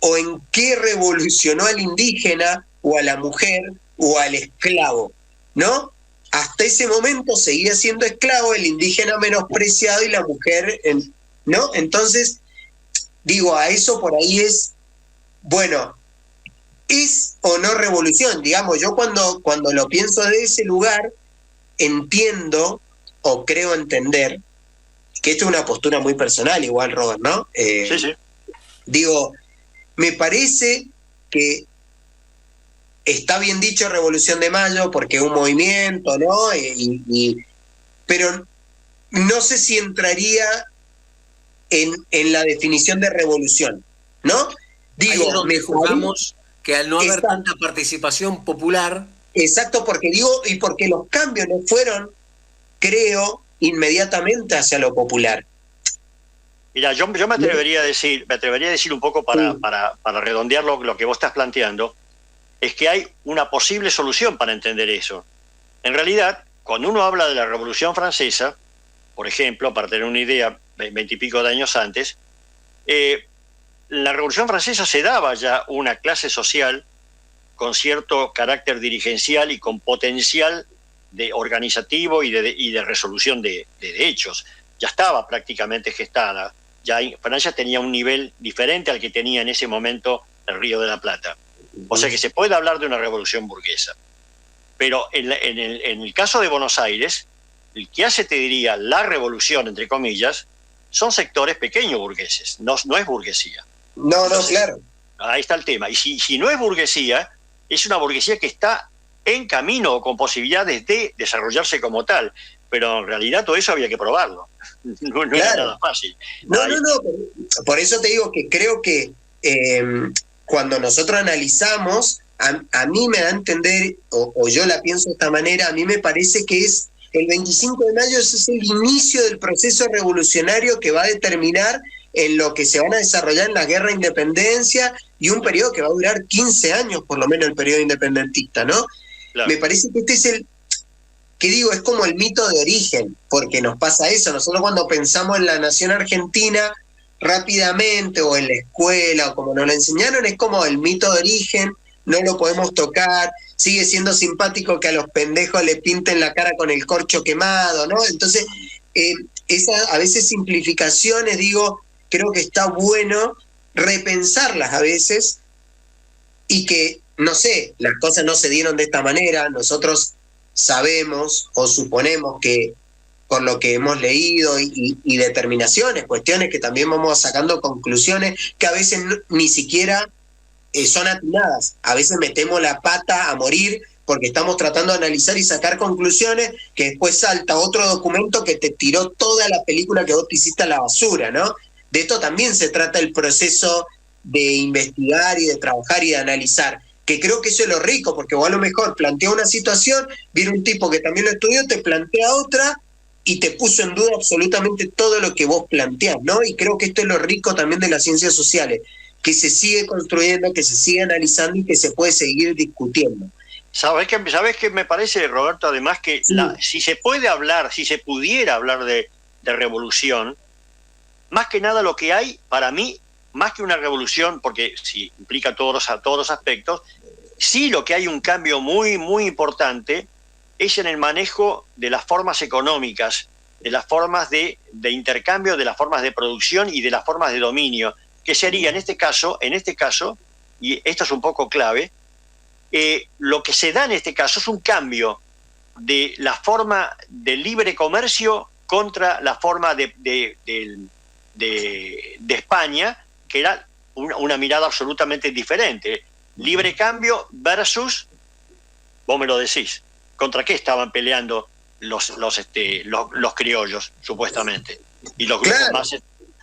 o en qué revolucionó al indígena o a la mujer o al esclavo? ¿No? Hasta ese momento seguía siendo esclavo, el indígena menospreciado y la mujer, ¿no? Entonces, digo, a eso por ahí es, bueno, ¿es o no revolución? Digamos, yo cuando lo pienso de ese lugar, entiendo o creo entender que esto es una postura muy personal, igual, Robert, ¿no?
Sí.
Digo, me parece que está bien dicho Revolución de Mayo porque es un movimiento, ¿no? Pero no sé si entraría en la definición de revolución, ¿no?
Digo, ahí es donde jugamos que al no haber tanta participación popular,
Exacto, porque los cambios no fueron, creo, inmediatamente hacia lo popular.
Mira, yo me atrevería a decir un poco para redondear lo que vos estás planteando, es que hay una posible solución para entender eso. En realidad, cuando uno habla de la Revolución Francesa, por ejemplo, para tener una idea, 20 y pico de años antes, la Revolución Francesa se daba ya una clase social con cierto carácter dirigencial y con potencial de organizativo y de resolución de hechos. Ya estaba prácticamente gestada. Ya Francia tenía un nivel diferente al que tenía en ese momento el Río de la Plata. O sea que se puede hablar de una revolución burguesa. Pero en el caso de Buenos Aires, el que hace, te diría, la revolución, entre comillas, son sectores pequeños burgueses, no es burguesía.
Entonces, claro.
Ahí está el tema. Y si no es burguesía, es una burguesía que está en camino o con posibilidades de desarrollarse como tal. Pero en realidad todo eso había que probarlo. No era nada fácil.
No. Por eso te digo que creo que cuando nosotros analizamos, a mí me da a entender, o yo la pienso de esta manera, a mí me parece que es el 25 de mayo es el inicio del proceso revolucionario que va a determinar en lo que se van a desarrollar en la guerra de independencia y un periodo que va a durar 15 años, por lo menos el periodo independentista, ¿no? Claro. Me parece que este es es como el mito de origen, porque nos pasa eso. Nosotros cuando pensamos en la nación argentina, rápidamente, o en la escuela, o como nos lo enseñaron, es como el mito de origen, no lo podemos tocar, sigue siendo simpático que a los pendejos le pinten la cara con el corcho quemado, ¿no? Entonces, esas a veces simplificaciones, creo que está bueno repensarlas a veces, y que, no sé, las cosas no se dieron de esta manera. Nosotros sabemos o suponemos que por lo que hemos leído y determinaciones, cuestiones que también vamos sacando conclusiones que a veces ni siquiera son atinadas. A veces metemos la pata a morir porque estamos tratando de analizar y sacar conclusiones que después salta otro documento que te tiró toda la película que vos te hiciste a la basura, ¿no? De esto también se trata el proceso de investigar y de trabajar y de analizar, que creo que eso es lo rico, porque vos a lo mejor plantea una situación, viene un tipo que también lo estudió, te plantea otra y te puso en duda absolutamente todo lo que vos planteás, ¿no? Y creo que esto es lo rico también de las ciencias sociales, que se sigue construyendo, que se sigue analizando y que se puede seguir discutiendo.
¿Sabes qué me parece, Roberto? Además que si se pudiera hablar de revolución, más que nada lo que hay, para mí, más que una revolución, porque sí implica todos los aspectos, sí lo que hay un cambio muy, muy importante es en el manejo de las formas económicas, de las formas de intercambio, de las formas de producción y de las formas de dominio, que sería en este caso, y esto es un poco clave, lo que se da en este caso es un cambio de la forma del libre comercio contra la forma de España, que era una mirada absolutamente diferente. Libre cambio versus, vos me lo decís, ¿contra qué estaban peleando los criollos, supuestamente? Y los grupos más...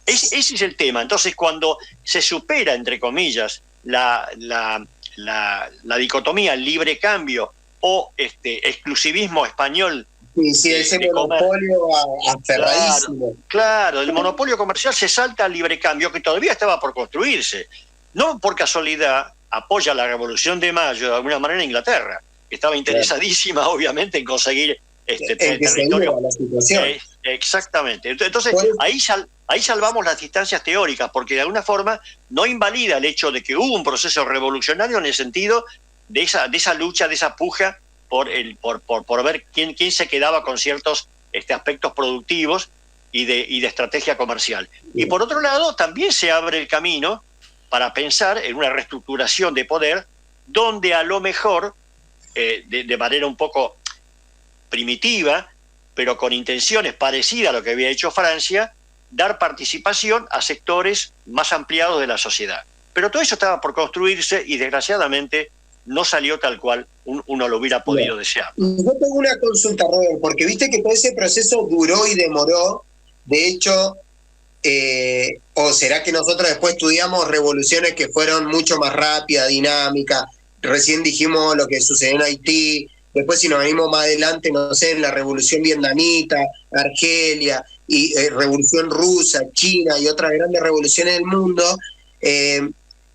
Ese es el tema. Entonces, cuando se supera, entre comillas, la dicotomía libre cambio o exclusivismo español.
Sí, ese monopolio aferradísimo.
Claro, el monopolio comercial se salta al libre cambio, que todavía estaba por construirse. No por casualidad apoya la Revolución de Mayo de alguna manera Inglaterra, que estaba interesadísima, obviamente, en conseguir territorio. Exactamente. Entonces, ahí salvamos las distancias teóricas, porque de alguna forma no invalida el hecho de que hubo un proceso revolucionario en el sentido de esa lucha, de esa puja por ver quién se quedaba con ciertos aspectos productivos y de estrategia comercial. Y por otro lado, también se abre el camino para pensar en una reestructuración de poder donde a lo mejor, de manera un poco primitiva, pero con intenciones parecidas a lo que había hecho Francia, dar participación a sectores más ampliados de la sociedad. Pero todo eso estaba por construirse y desgraciadamente no salió tal cual uno lo hubiera podido desear.
Yo tengo una consulta, Robert, porque viste que todo ese proceso duró y demoró. De hecho, o será que nosotros después estudiamos revoluciones que fueron mucho más rápidas, dinámicas, recién dijimos lo que sucedió en Haití, después si nos venimos más adelante, no sé, en la revolución vietnamita, Argelia, y revolución rusa, China y otras grandes revoluciones del mundo,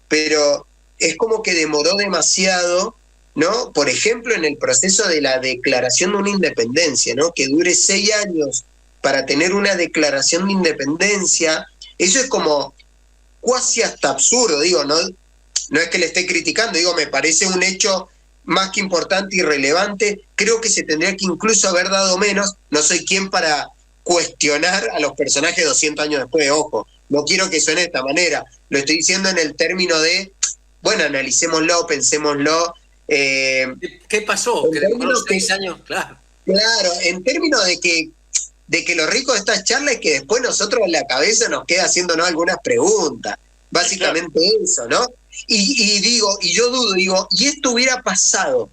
pero es como que demoró demasiado, ¿no? Por ejemplo, en el proceso de la declaración de una independencia, ¿no? Que dure 6 años para tener una declaración de independencia, eso es como cuasi hasta absurdo, digo, no es que le esté criticando, digo, me parece un hecho más que importante y relevante, creo que se tendría que incluso haber dado menos, no soy quien para cuestionar a los personajes 200 años después, ojo, no quiero que suene de esta manera, lo estoy diciendo en el término de, bueno, analicémoslo, pensémoslo.
¿Qué pasó? Que demoró 6 años, claro.
Claro, en términos de que lo rico de estas charlas es que después nosotros en la cabeza nos queda haciéndonos algunas preguntas, básicamente eso, ¿no? Y yo dudo, ¿y esto hubiera pasado?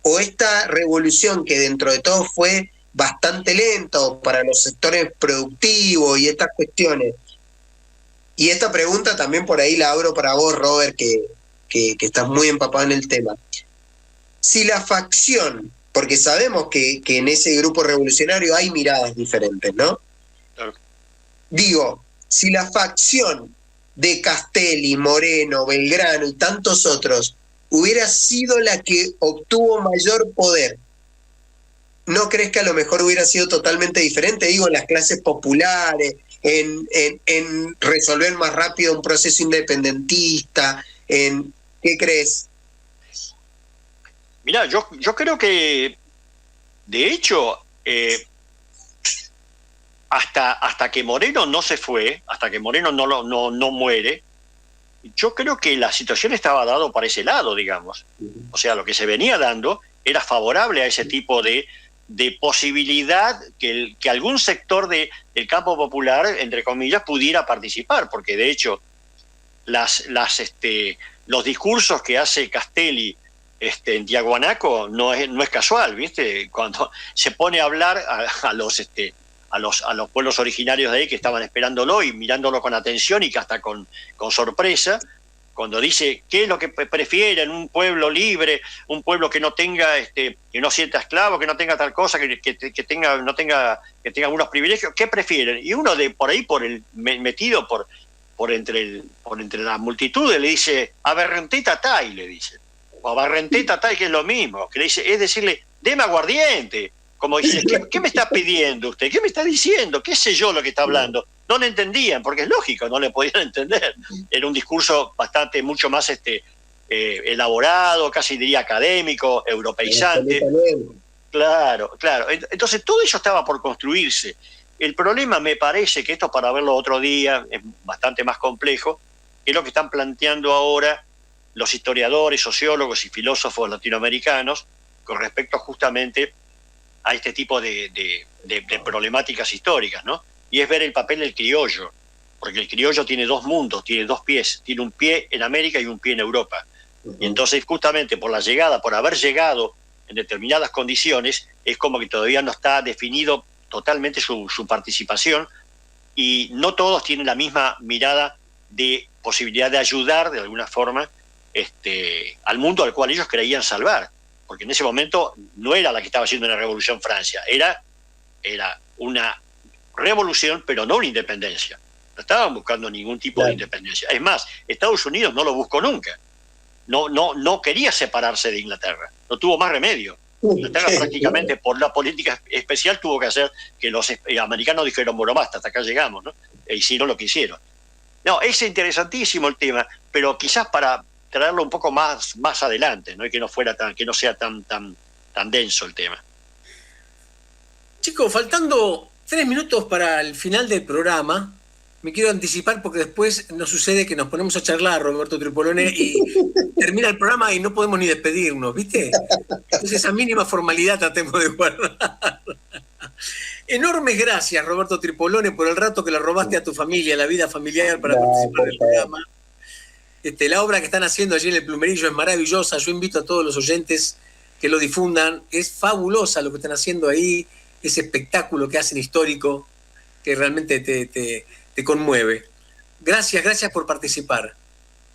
O esta revolución que dentro de todo fue bastante lenta para los sectores productivos y estas cuestiones. Y esta pregunta también por ahí la abro para vos, Robert, que estás muy empapado en el tema. Si la facción, porque sabemos que en ese grupo revolucionario hay miradas diferentes, ¿no?
Claro.
Digo, si la facción de Castelli, Moreno, Belgrano y tantos otros hubiera sido la que obtuvo mayor poder, ¿no crees que a lo mejor hubiera sido totalmente diferente? Digo, en las clases populares, en resolver más rápido un proceso independentista, ¿qué crees?
Mirá, yo creo que, de hecho, hasta que Moreno no se fue, hasta que Moreno no muere, yo creo que la situación estaba dado para ese lado, digamos. O sea, lo que se venía dando era favorable a ese tipo de posibilidad que algún sector del campo popular, entre comillas, pudiera participar, porque de hecho los discursos que hace Castelli en Tiahuanaco no es casual, ¿viste? Cuando se pone a hablar a los pueblos originarios de ahí que estaban esperándolo y mirándolo con atención y que hasta con sorpresa, cuando dice qué es lo que prefieren, un pueblo libre, un pueblo que no tenga que no sienta esclavos, que no tenga tal cosa, que tenga algunos privilegios, ¿qué prefieren? Y uno de por ahí metido por entre la multitud le dice aberrante tatay, le dice, o aberrante tatay, que es lo mismo, que le dice, es decirle, deme aguardiente. Como dice, ¿qué me está pidiendo usted? ¿Qué me está diciendo? ¿Qué sé yo lo que está hablando? No le entendían, porque es lógico, no le podían entender. Era un discurso mucho más elaborado, casi diría académico, europeizante. Claro. Entonces todo eso estaba por construirse. El problema, me parece, que esto para verlo otro día es bastante más complejo, que es lo que están planteando ahora los historiadores, sociólogos y filósofos latinoamericanos con respecto justamente a este tipo de problemáticas históricas, ¿no? Y es ver el papel del criollo, porque el criollo tiene 2 mundos, tiene 2 pies, tiene un pie en América y un pie en Europa. Y entonces justamente por haber llegado en determinadas condiciones, es como que todavía no está definido totalmente su participación, y no todos tienen la misma mirada de posibilidad de ayudar de alguna forma al mundo al cual ellos creían salvar. Porque en ese momento no era la que estaba haciendo una revolución Francia, era una revolución, pero no una independencia. No estaban buscando ningún tipo de independencia. Es más, Estados Unidos no lo buscó nunca. No quería separarse de Inglaterra, no tuvo más remedio. Inglaterra prácticamente por la política especial tuvo que hacer que los americanos dijeron, bueno, basta, hasta acá llegamos, ¿no? E hicieron lo que hicieron. No, es interesantísimo el tema, pero quizás para traerlo un poco más adelante, ¿no? Y que no sea tan denso el tema.
Chicos, faltando 3 minutos para el final del programa, me quiero anticipar porque después nos sucede que nos ponemos a charlar, Roberto Tripolone, y termina el programa y no podemos ni despedirnos, ¿viste? Entonces esa mínima formalidad tratemos de guardar. Enormes gracias, Roberto Tripolone, por el rato que le robaste a tu familia, la vida familiar, para participar del programa. La obra que están haciendo allí en el Plumerillo es maravillosa. Yo invito a todos los oyentes que lo difundan. Es fabulosa lo que están haciendo ahí, ese espectáculo que hacen histórico, que realmente te conmueve. Gracias por participar.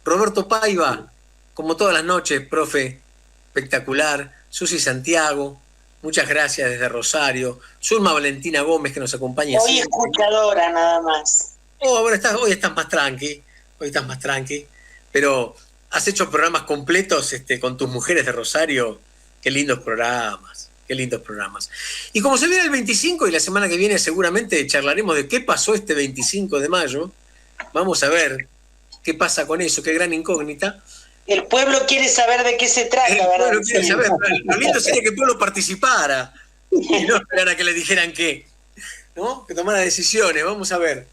Roberto Paiva, como todas las noches, profe, espectacular. Susi Santiago, muchas gracias desde Rosario. Zulma Valentina Gómez, que nos acompaña.
Hoy escuchadora nada más.
Hoy estás más tranqui, pero has hecho programas completos con tus mujeres de Rosario. Qué lindos programas. Y como se viene el 25 y la semana que viene seguramente charlaremos de qué pasó este 25 de mayo, vamos a ver qué pasa con eso, qué gran incógnita.
El pueblo quiere saber de qué se trata, ¿verdad?
El pueblo quiere saber. Lo lindo sería que el pueblo participara y no esperara que le dijeran qué, ¿no? Que tomara decisiones. Vamos a ver.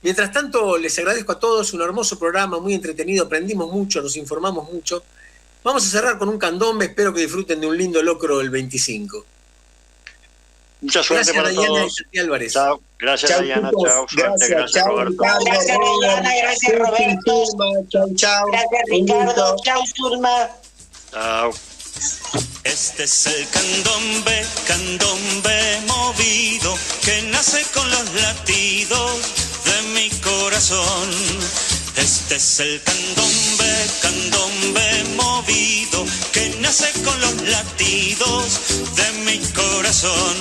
Mientras tanto, les agradezco a todos, un hermoso programa, muy entretenido, aprendimos mucho, nos informamos mucho. Vamos a cerrar con un candombe, espero que disfruten de un lindo locro el 25.
Mucha suerte para
Dayana
todos.
Y Álvarez.
Chao. Gracias,
Chau,
Dayana.
chicos.
Chao. Suerte. Gracias, Roberto.
Gracias, Dayana. Gracias, Roberto.
Chau.
Gracias, Ricardo. Chau, Zulma.
Chao.
Este es el candombe movido, que nace con los latidos de mi corazón. Este es el candombe movido, que nace con los latidos de mi corazón.